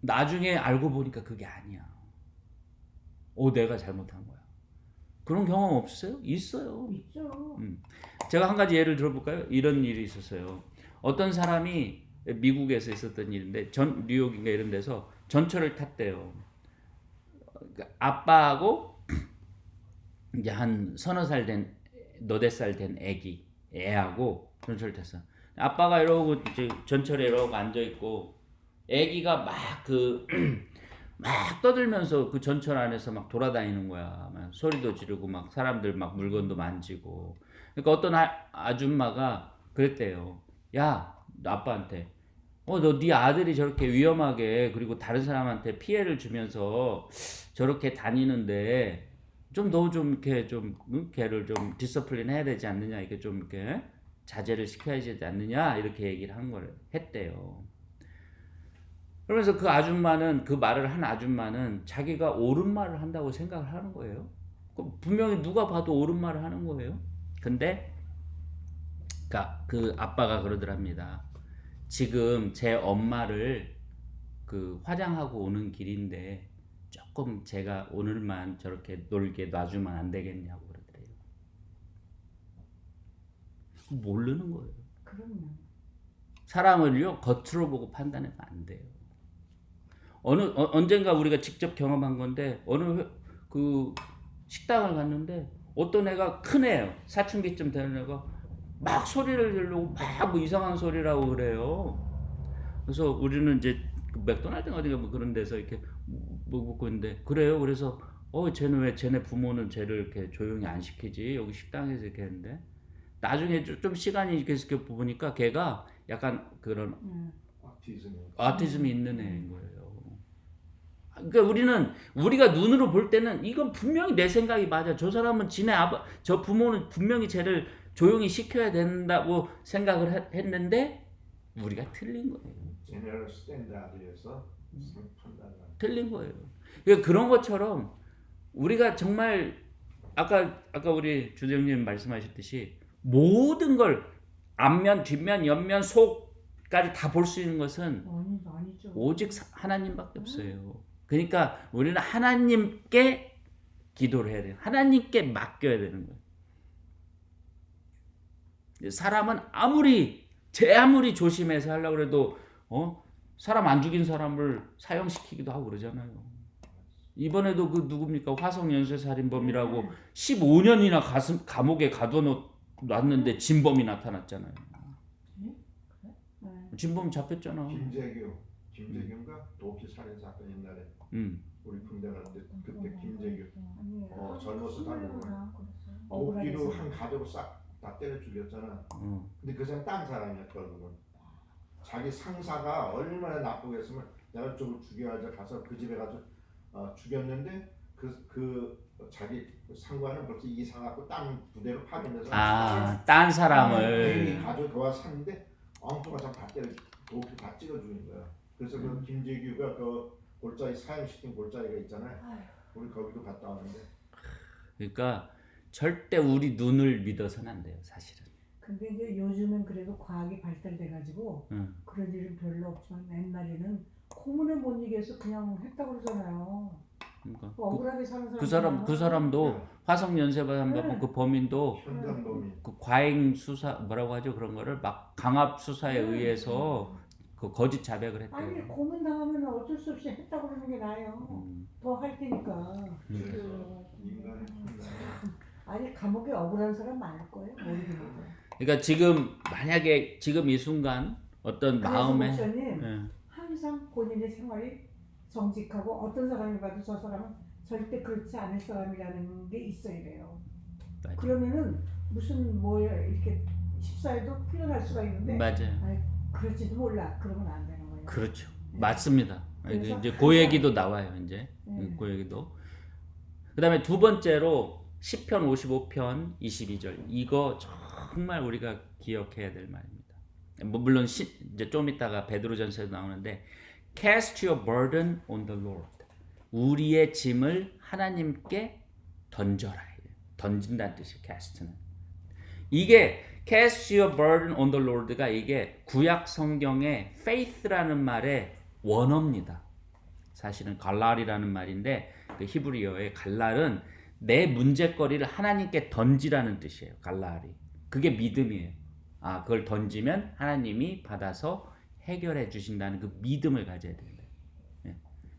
나중에 알고 보니까 그게 아니야. 내가 잘못한 거야. 그런 경험 없어요? 있어요. 있죠. 제가 한 가지 예를 들어볼까요? 이런 일이 있었어요. 어떤 사람이 미국에서 있었던 일인데 뉴욕인가 이런 데서 전철을 탔대요. 아빠하고 이제 한 서너 살 된 너댓 살 된 애하고 전철을 탔어. 아빠가 이러고 이제 전철에 이러고 앉아 있고 애기가 막 떠들면서 그 전철 안에서 막 돌아다니는 거야. 막 소리도 지르고 막 사람들 막 물건도 만지고. 그러니까 어떤 아줌마가 그랬대요. 야, 아빠한테 너 네 아들이 저렇게 위험하게 그리고 다른 사람한테 피해를 주면서 저렇게 다니는데 너 좀 이렇게 좀 걔를 좀 디서플린 해야 되지 않느냐, 이렇게 좀 이렇게 자제를 시켜야 되지 않느냐 이렇게 얘기를 한 거를 했대요. 그러면서 그 말을 한 아줌마는 자기가 옳은 말을 한다고 생각을 하는 거예요. 분명히 누가 봐도 옳은 말을 하는 거예요. 근데 그 아빠가 그러더랍니다. 지금 제 엄마를 화장하고 오는 길인데 조금 제가 오늘만 저렇게 놀게 놔주면 안 되겠냐고 그러더래요. 모르는 거예요. 그럼요. 사람을요 겉으로 보고 판단하면 안 돼요. 언젠가 우리가 직접 경험한 건데 어느 식당을 갔는데 어떤 애가 큰 애예요. 사춘기쯤 되는 애가 막 소리를 지르고 막 이상한 소리라고 그래요. 그래서 우리는 이제 맥도날드 어디가 그런 데서 이렇게 묵고 있는데 그래요. 그래서 쟤는 왜 쟤네 부모는 쟤를 이렇게 조용히 안 시키지? 여기 식당에서 이렇게 했는데 나중에 좀 시간이 이렇게 보니까 걔가 약간 그런 아티즘이 있는 애인 거예요. 그러니까 우리가 눈으로 볼 때는 이건 분명히 내 생각이 맞아. 저 사람은 저 부모는 분명히 쟤를 조용히 시켜야 된다고 생각을 했는데 우리가 틀린 거예요. 제너럴 스탠다드에서 틀린 거예요. 그러니까 그런 것처럼 우리가 정말 아까 우리 주장님 말씀하셨듯이 모든 걸 앞면, 뒷면, 옆면, 속까지 다 볼 수 있는 것은 아니죠. 오직 하나님밖에 없어요. 그러니까 우리는 하나님께 기도를 해야 돼요. 하나님께 맡겨야 되는 거예요. 사람은 제 아무리 조심해서 하려고 해도 사람 안 죽인 사람을 사형시키기도 하고 그러잖아요. 이번에도 그 누굽니까? 화성 연쇄 살인범이라고 15년이나 감옥에 가둬놨는데 진범이 나타났잖아요. 진범 잡혔잖아. 김재규인가? 도피 살인 사건 옛날에 우리 군대 갔는데 그때 김재규 젊어서 다니고 도끼로 한 가족을 싹 다 때려 죽였잖아. 근데 그 사람 딴 사람이야 결국은. 자기 상사가 얼마나 나쁘게 했으면 내가 좀 죽여야지 가서 그 집에 가서 죽였는데 그 자기 상관은 벌써 이사하고 땅 부대로 파견돼서 딴 사람을 가족 도와 샀는데 엉뚱한 다 때려 도끼 다 찍어 주는 거야. 그래서 그 김재규가 그 골짜기 사형시킨 골짜기가 있잖아요. 우리 거기도 갔다 왔는데. 그러니까 절대 우리 눈을 믿어서는 안 돼요, 사실은. 근데 이제 요즘은 그래도 과학이 발달돼가지고 그런 일은 별로 없지만 옛날에는 고문을 못 이겨서 그냥 했다고 그러잖아요. 그러니까 억울하게 사는 사람. 그 사람도 화성 연쇄범 그 범인도 현장범인. 그 과잉 수사 뭐라고 하죠, 그런 거를 막 강압 수사에 의해서 그 거짓 자백을 했대요. 아니 고문 당하면 어쩔 수 없이 했다고 그러는 게 나아요. 더 할 테니까. 인간의 아니 감옥에 억울한 사람 많을 거예요. 모르겠는데. 그러니까 지금 만약에 지금 이 순간 어떤 마음에 목사님 항상 본인의 생활이 정직하고 어떤 사람이 봐도 저 사람은 절대 그렇지 않을 사람이라는 게 있어야 돼요. 맞아요. 그러면은 무슨 뭐야 이렇게 십사에도 표현할 수가 있는데 맞아요. 아니, 그럴지도 몰라. 그러면 안 되는 거예요. 그렇죠. 맞습니다. 그래서 이제 그 얘기도 나와요. 이제 그 얘기도. 그다음에 두 번째로 시편 55편 22절 이거 정말 우리가 기억해야 될 말입니다. 물론 이제 좀 이따가 베드로전서에도 나오는데 Cast your burden on the Lord. 우리의 짐을 하나님께 던져라. 던진다는 뜻이에요. cast는. 이게 cast your burden on the Lord가 이게 구약 성경의 faith라는 말의 원어입니다. 사실은 갈랄이라는 말인데 그 히브리어의 갈랄은 내 문제거리를 하나님께 던지라는 뜻이에요. 갈랄이. 그게 믿음이에요. 그걸 던지면 하나님이 받아서 해결해 주신다는 그 믿음을 가져야 된다.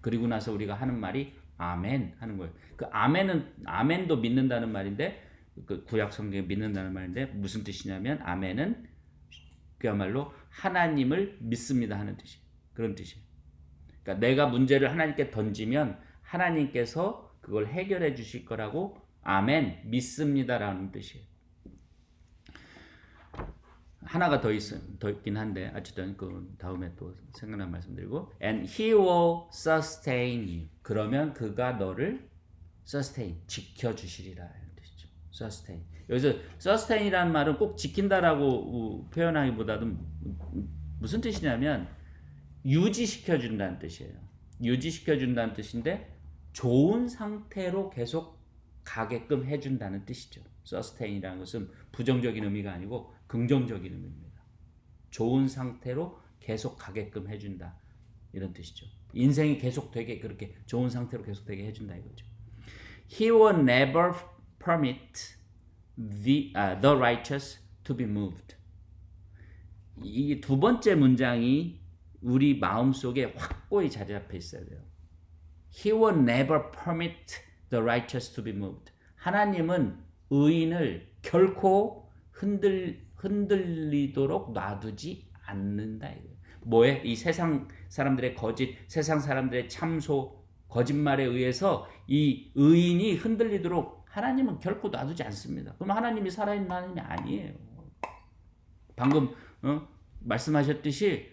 그리고 나서 우리가 하는 말이 아멘 하는 거예요. 그 아멘도 믿는다는 말인데 그 구약 성경에 믿는다는 말인데 무슨 뜻이냐면 아멘은 그야말로 하나님을 믿습니다 하는 뜻이에요. 그런 뜻이에요. 그러니까 내가 문제를 하나님께 던지면 하나님께서 그걸 해결해 주실 거라고 아멘 믿습니다라는 뜻이에요. 하나가 더 있긴 한데 어쨌든 그 다음에 또 생각난 말씀드리고 and he will sustain you. 그러면 그가 너를 sustain 지켜주시리라 하는 뜻이죠. sustain. 여기서 sustain이라는 말은 꼭 지킨다라고 표현하기보다도 무슨 뜻이냐면 유지시켜준다는 뜻이에요. 유지시켜준다는 뜻인데 좋은 상태로 계속 가게끔 해준다는 뜻이죠. sustain이라는 것은 부정적인 의미가 아니고 긍정적인 의미입니다. 좋은 상태로 계속 가게끔 해준다 이런 뜻이죠. 인생이 계속되게 그렇게 좋은 상태로 계속되게 해준다 이거죠. He will never permit the righteous to be moved. 이 두 번째 문장이 우리 마음속에 확고히 자리 잡혀 있어야 돼요. He will never permit the righteous to be moved. 하나님은 의인을 결코 흔들리도록 놔두지 않는다. 뭐에? 이 세상 사람들의 거짓, 세상 사람들의 참소, 거짓말에 의해서 이 의인이 흔들리도록 하나님은 결코 놔두지 않습니다. 그럼 하나님이 살아있는 하나님이 아니에요. 방금 말씀하셨듯이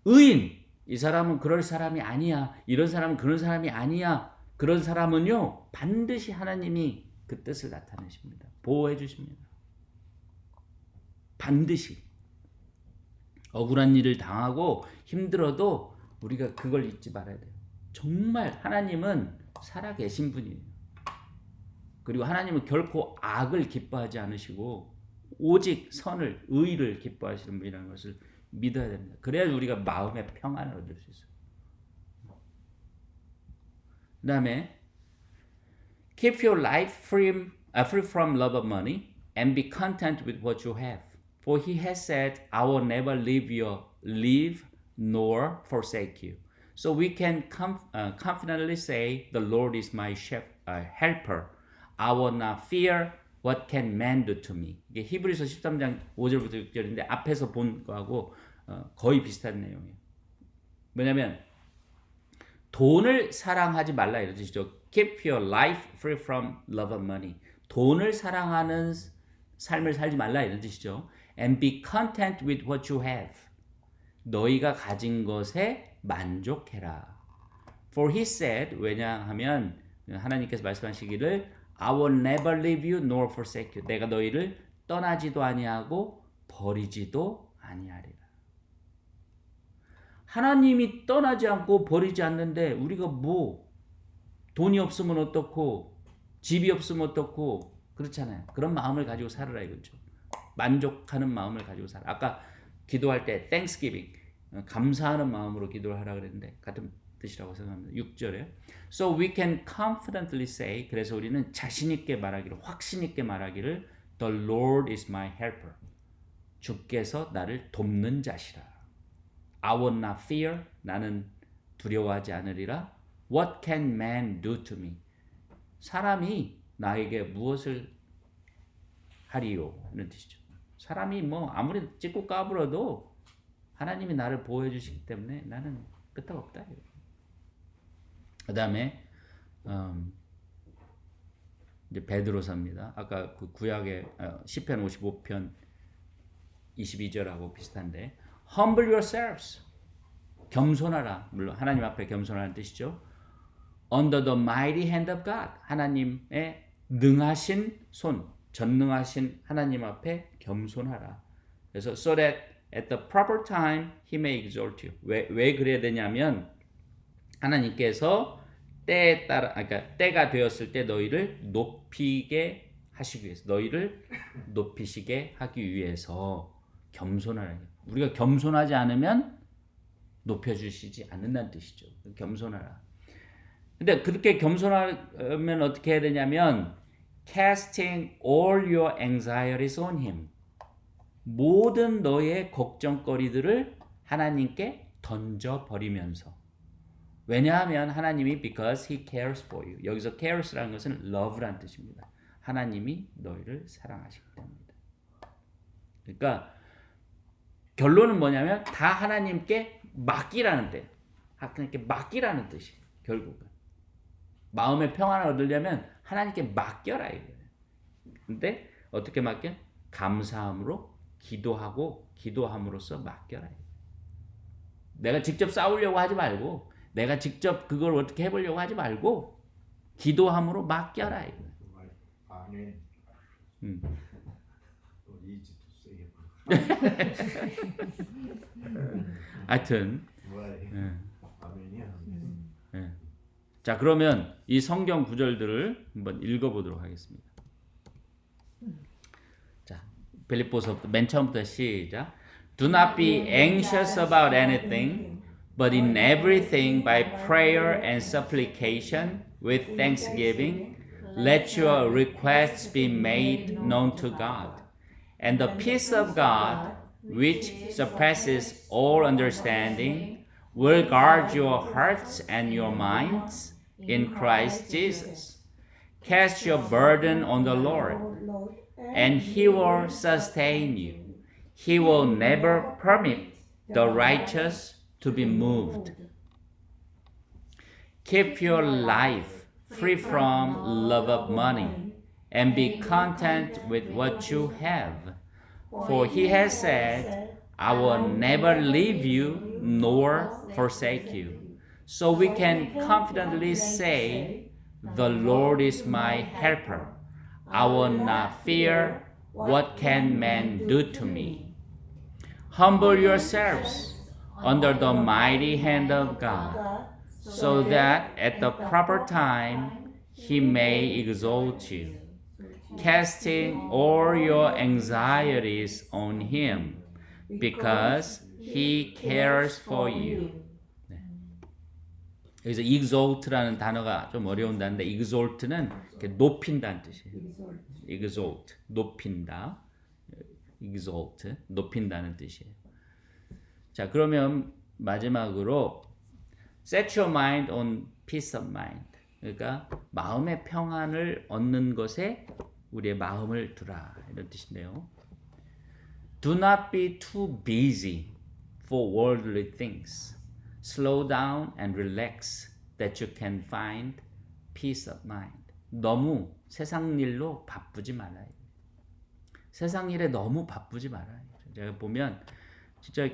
의인, 이 사람은 그럴 사람이 아니야. 이런 사람은 그런 사람이 아니야. 그런 사람은요 반드시 하나님이 그 뜻을 나타내십니다. 보호해 주십니다. 반드시 억울한 일을 당하고 힘들어도 우리가 그걸 잊지 말아야 돼요. 정말 하나님은 살아계신 분이에요. 그리고 하나님은 결코 악을 기뻐하지 않으시고 오직 선을, 의를 기뻐하시는 분이라는 것을 믿어야 됩니다. 그래야 우리가 마음의 평안을 얻을 수 있어요. 그 다음에 Keep your life free from love of money and be content with what you have. For he has said, I will never leave nor forsake you. So we can confidently say, the Lord is my helper. I will not fear what can man do to me. 이게 히브리서 13장 5절부터 6절인데 앞에서 본 거하고 거의 비슷한 내용이에요. 뭐냐면 돈을 사랑하지 말라 이런 뜻이죠. Keep your life free from love of money. 돈을 사랑하는 삶을 살지 말라 이런 뜻이죠. And be content with what you have. 너희가 가진 것에 만족해라. For he said, 왜냐하면 하나님께서 말씀하시기를 I will never leave you nor forsake you. 내가 너희를 떠나지도 아니하고 버리지도 아니하리라. 하나님이 떠나지 않고 버리지 않는데 우리가 뭐 돈이 없으면 어떻고 집이 없으면 어떻고 그렇잖아요. 그런 마음을 가지고 살아라 이거죠. 만족하는 마음을 가지고 살아. 아까 기도할 때 Thanksgiving 감사하는 마음으로 기도를 하라 그랬는데 같은 뜻이라고 생각합니다. 6절에 So we can confidently say 그래서 우리는 자신 있게 말하기를 확신 있게 말하기를 The Lord is my helper. 주께서 나를 돕는 자시라. I will not fear. 나는 두려워하지 않으리라. What can man do to me? 사람이 나에게 무엇을 하리요? 이런 뜻이죠. 사람이 뭐 아무리 찢고 까불어도 하나님이 나를 보호해 주시기 때문에 나는 끄떡없다. 그 다음에 이제 베드로서입니다. 아까 그 구약의 시편 55편 22절하고 비슷한데 Humble yourselves. 겸손하라. 물론 하나님 앞에 겸손하라는 뜻이죠. Under the mighty hand of God. 하나님의 능하신 손, 전능하신 하나님 앞에 겸손하라. 그래서 so that at the proper time he may exalt you. 왜 그래야 되냐면 하나님께서 때에 따라 그러니까 때가 되었을 때 너희를 높이게 하시기 위해서 너희를 높이시게 하기 위해서 겸손하라. 우리가 겸손하지 않으면 높여주시지 않는다는 뜻이죠. 겸손하라. 근데 그렇게 겸손하면 어떻게 해야 되냐면 casting all your anxieties on him. 모든 너의 걱정거리들을 하나님께 던져버리면서. 왜냐하면 하나님이 because he cares for you. 여기서 cares라는 것은 love라는 뜻입니다. 하나님이 너희를 사랑하시기 때문이다. 그러니까 결론은 뭐냐면 다 하나님께 맡기라는 데. 하나님께 맡기라는 뜻이 결국은. 마음의 평안을 얻으려면 하나님께 맡겨라 이거예요. 근데 어떻게 맡겨? 감사함으로 기도하고 기도함으로써 맡겨라. 내가 직접 싸우려고 하지 말고 내가 직접 그걸 어떻게 해보려고 하지 말고 기도함으로 맡겨라 이거예요. 아멘. 하여튼 아멘이야. 자 그러면 이 성경 구절들을 한번 읽어보도록 하겠습니다. 자 빌립보서부터 맨 처음부터 시작. Do not be anxious about anything, but in everything by prayer and supplication with thanksgiving, let your requests be made known to God. And the peace of God, which surpasses all understanding, will guard your hearts and your minds in Christ Jesus. Cast your burden on the Lord, and He will sustain you. He will never permit the righteous to be moved. Keep your life free from love of money, and be content with what you have. For He has said, I will never leave you nor forsake you. So we can confidently say, the Lord is my helper. I will not fear. What can man do to me? Humble yourselves under the mighty hand of God, so that at the proper time He may exalt you, casting all your anxieties on Him, because He cares for you. 여기서 exalt라는 단어가 좀 어려운 단어인데 exalt는 이렇게 높인다는 뜻이에요. exalt, 높인다. exalt, 높인다는 뜻이에요. 자, 그러면 마지막으로 set your mind on peace of mind. 그러니까 마음의 평안을 얻는 것에 우리의 마음을 두라 이런 뜻인데요. Do not be too busy for worldly things. Slow down and relax that you can find peace of mind. 너무 세상 일로 바쁘지 말아요. 세상 일에 너무 바쁘지 말아요. 제가 보면 진짜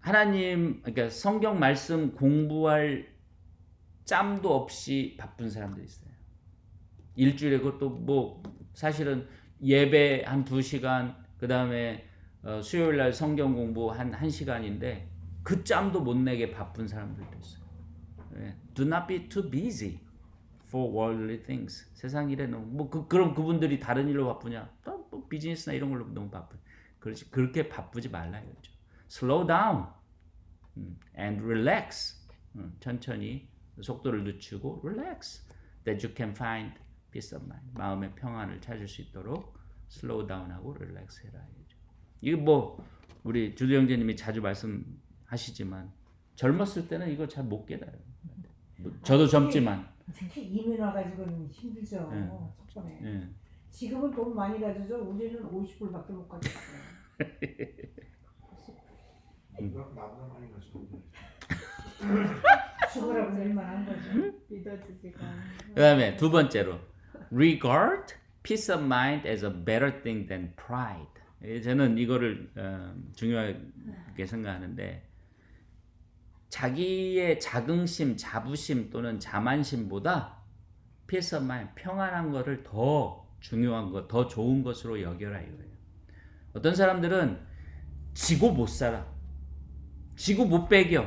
하나님, 그러니까 성경 말씀 공부할 짬도 없이 바쁜 사람들이 있어요. 일주일에 그것도 뭐 사실은 예배 한 2시간, 그 다음에 수요일 날 성경 공부 한 1시간인데 그 짬도 못 내게 바쁜 사람들도 있어요. Do not be too busy for worldly things. 세상 일에 너무 그럼 그분들이 다른 일로 바쁘냐? 뭐 비즈니스나 이런 걸로 너무 바쁘. 그렇지 그렇게 바쁘지 말라 이거죠. Slow down and relax. 천천히 속도를 늦추고 relax. That you can find peace of mind. 마음의 평안을 찾을 수 있도록 slow down하고 relax 해라 이거죠. 이게 뭐 우리 주도 형제님이 자주 말씀하시지만 젊었을 때는 이거 잘 못 깨달아요. 저도 젊지만. 특히 이민 와가지고는 힘들죠. 첫번에. 지금은 돈 많이 가져죠. 우리는 50불밖에 못 가져가요. 나보다 많이 가져오는데. 죽으라고 낼만한 거죠. 믿어지지가 않아. 그 다음에 두 번째로 regard peace of mind as a better thing than pride. 저는 이거를 중요하게 생각하는데 자기의 자긍심, 자부심 또는 자만심보다 peace of mind, 평안한 거를 더 중요한 것, 더 좋은 것으로 여겨라 이거예요. 어떤 사람들은 지고 못 살아. 지고 못 배겨.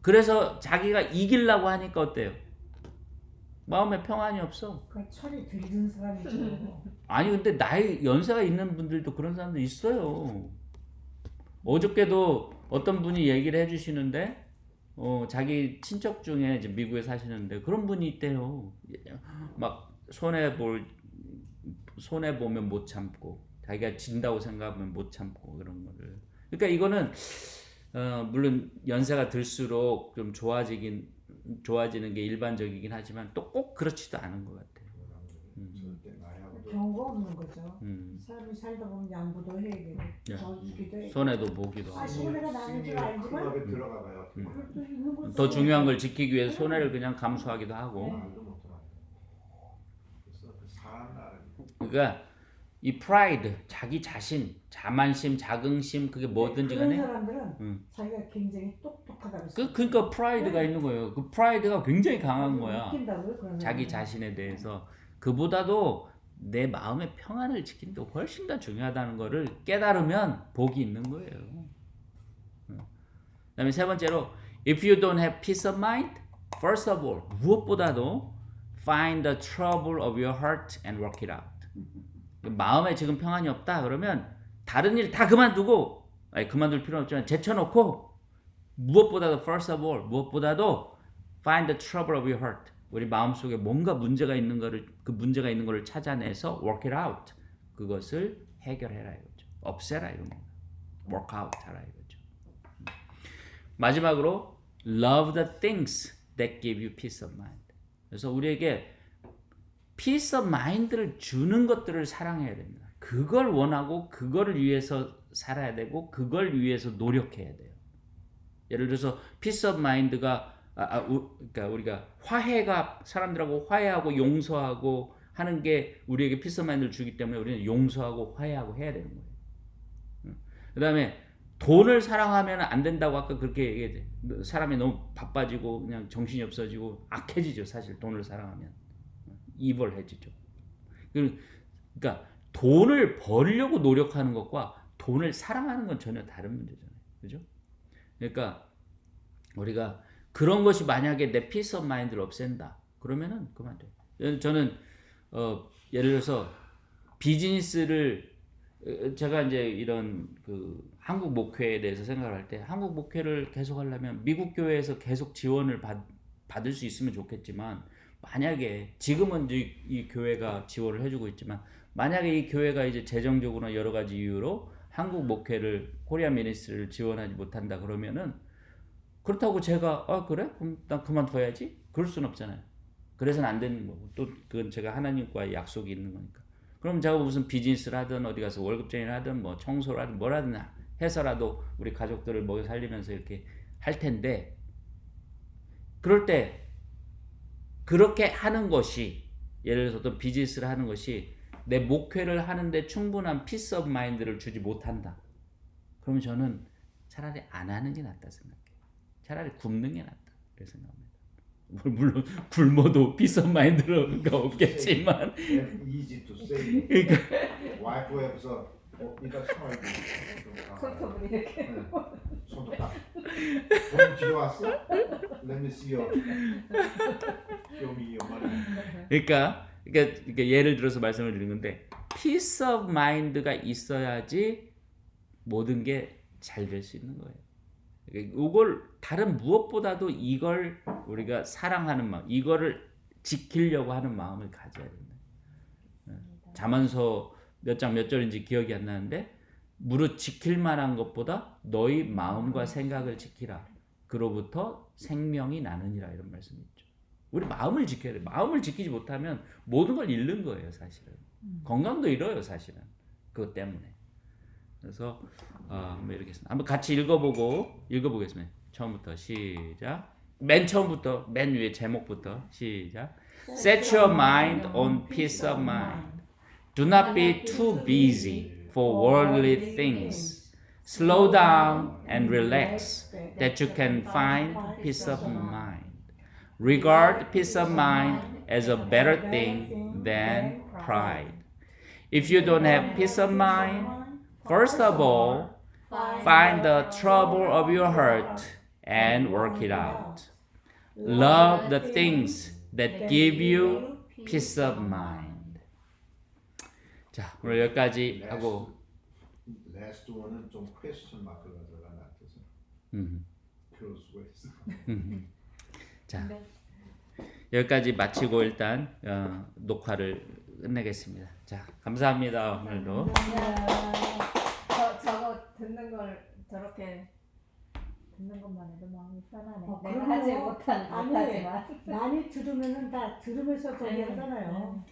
그래서 자기가 이기려고 하니까 어때요? 마음에 평안이 없어. 그 철이 들든 사람이죠. 아니 근데 나이 연세가 있는 분들도 그런 사람도 있어요. 어저께도 어떤 분이 얘기를 해주시는데 자기 친척 중에 이제 미국에 사시는데 그런 분이 있대요. 막 손해 보면 못 참고 자기가 진다고 생각하면 못 참고 그런 거를. 그러니까 이거는 물론 연세가 들수록 좀 좋아지는 게 일반적이긴 하지만 또 꼭 그렇지도 않은 것 같아요. 경우가 없는 거죠. 사람이 살다 보면 양보도 해야 되고 더 주기도 해야 되고 손해도 보기도 하고. 손해가 나는 줄 알지만 클럽에 들어가봐요. 그것도 있는 거죠. 더 중요한 걸 지키기 위해서 손해를 그냥 감수하기도 하고. 말도 못하나. 그래서 그 사람 나라. 그러니까 이 pride, 자기 자신, 자만심, 자긍심 그게 뭐든지 간에 그런 사람들은 자기가 굉장히 똑똑하다고 그러니까 pride가 있는 거예요. 그 pride가 굉장히 강한 거야. 웃긴다고요? 그런 자기 사람은. 자신에 대해서 그보다도 내 마음의 평안을 지키는 게 훨씬 더 중요하다는 거를 깨달으면 복이 있는 거예요. 그다음에 세 번째로 if you don't have peace of mind, first of all 무엇보다도 find the trouble of your heart and work it out. 마음에 지금 평안이 없다 그러면 다른 일 다 그만두고 그만둘 필요는 없지만 제쳐놓고 무엇보다도 first of all 무엇보다도 find the trouble of your heart. 우리 마음속에 뭔가 문제가 있는 거를 그 문제가 있는 거를 찾아내서 work it out. 그것을 해결해라 이거죠. 없애라 이런 거. work out 하라 이거죠. 마지막으로 love the things that give you peace of mind. 그래서 우리에게 peace of mind를 주는 것들을 사랑해야 됩니다. 그걸 원하고 그거를 위해서 살아야 되고 그걸 위해서 노력해야 돼요. 예를 들어서 peace of mind가 그러니까 우리가 화해가 사람들하고 화해하고 용서하고 하는 게 우리에게 peace of mind를 주기 때문에 우리는 용서하고 화해하고 해야 되는 거예요. 그다음에 돈을 사랑하면 안 된다고 아까 그렇게 얘기해. 사람이 너무 바빠지고 그냥 정신이 없어지고 악해지죠. 사실 돈을 사랑하면 이벌해지죠. 그러니까 돈을 벌려고 노력하는 것과 돈을 사랑하는 건 전혀 다른 문제잖아요. 그죠? 그러니까 우리가 그런 것이 만약에 내 피스 오브 마인드를 없앤다. 그러면은 그만둬요. 저는 예를 들어서 비즈니스를 제가 이제 이런 그 한국 목회에 대해서 생각을 할 때 한국 목회를 계속 하려면 미국 교회에서 계속 지원을 받을 수 있으면 좋겠지만 만약에 지금은 이 교회가 지원을 해주고 있지만 만약에 이 교회가 이제 재정적으로나 여러 가지 이유로 한국 목회를 코리아 미니스트리를 지원하지 못한다 그러면은 그렇다고 제가 그래? 그럼 난 그만둬야지? 그럴 순 없잖아요. 그래서는 안 되는 거고 또 그건 제가 하나님과의 약속이 있는 거니까. 그럼 제가 무슨 비즈니스를 하든 어디 가서 월급쟁이를 하든 뭐 청소를 하든 뭐라든 해서라도 우리 가족들을 먹여 살리면서 이렇게 할 텐데 그럴 때 그렇게 하는 것이 예를 들어서 어떤 비즈니스를 하는 것이 내 목회를 하는데 충분한 피스 오브 마인드를 주지 못한다. 그러면 저는 차라리 안 하는 게 낫다 생각해요. 차라리 굶는 게 낫다. 그렇게 생각합니다. 물론 굶어도 피스 오브 마인드가 없겠지만 easy to say. 그러니까 와이프 옆에서 이따 참아야 돼. 손톱을 이렇게. 손톱 딱. 돈 뒤로 왔어? Let me see your. Show me your money. 그러니까 예를 들어서 말씀을 드린 건데 피스 오브 마인드가 있어야지 모든 게 잘 될 수 있는 거예요. 이걸 다른 무엇보다도 이걸 우리가 사랑하는 마음, 이거를 지키려고 하는 마음을 가져야 된다. 잠언서 몇 장 몇 절인지 기억이 안 나는데 무릇 지킬 만한 것보다 너희 마음과 생각을 지키라. 그로부터 생명이 나느니라 이런 말씀이 있죠. 우리 마음을 지켜야 돼. 마음을 지키지 못하면 모든 걸 잃는 거예요, 사실은. 건강도 잃어요, 사실은. 그것 때문에. 그래서 한번 이렇게 했습니다. 한번 같이 읽어보겠습니다. 처음부터 시작. 맨 처음부터 맨 위에 제목부터 시작. Set your mind on peace of mind. Do not be too busy for worldly things. Slow down and relax that you can find peace of mind. Regard peace of mind as a better thing than pride. If you don't have peace of mind, first of all, find the trouble of your heart and work it out. Love the things that give you peace of mind. 자, 오늘 여기까지 하고 Last one은 좀 question mark가 들어간 것 같아서. Close with. 자, 여기까지 마치고 일단 녹화를 끝내겠습니다. 자, 감사합니다. 오늘도. 저거 듣는 걸 저렇게 듣는 것만 해도 마음이 편하네. 내가 그럼요. 하지 아니, 못하지만. 많이 들으면은 다 들으면서 저기 하잖아요.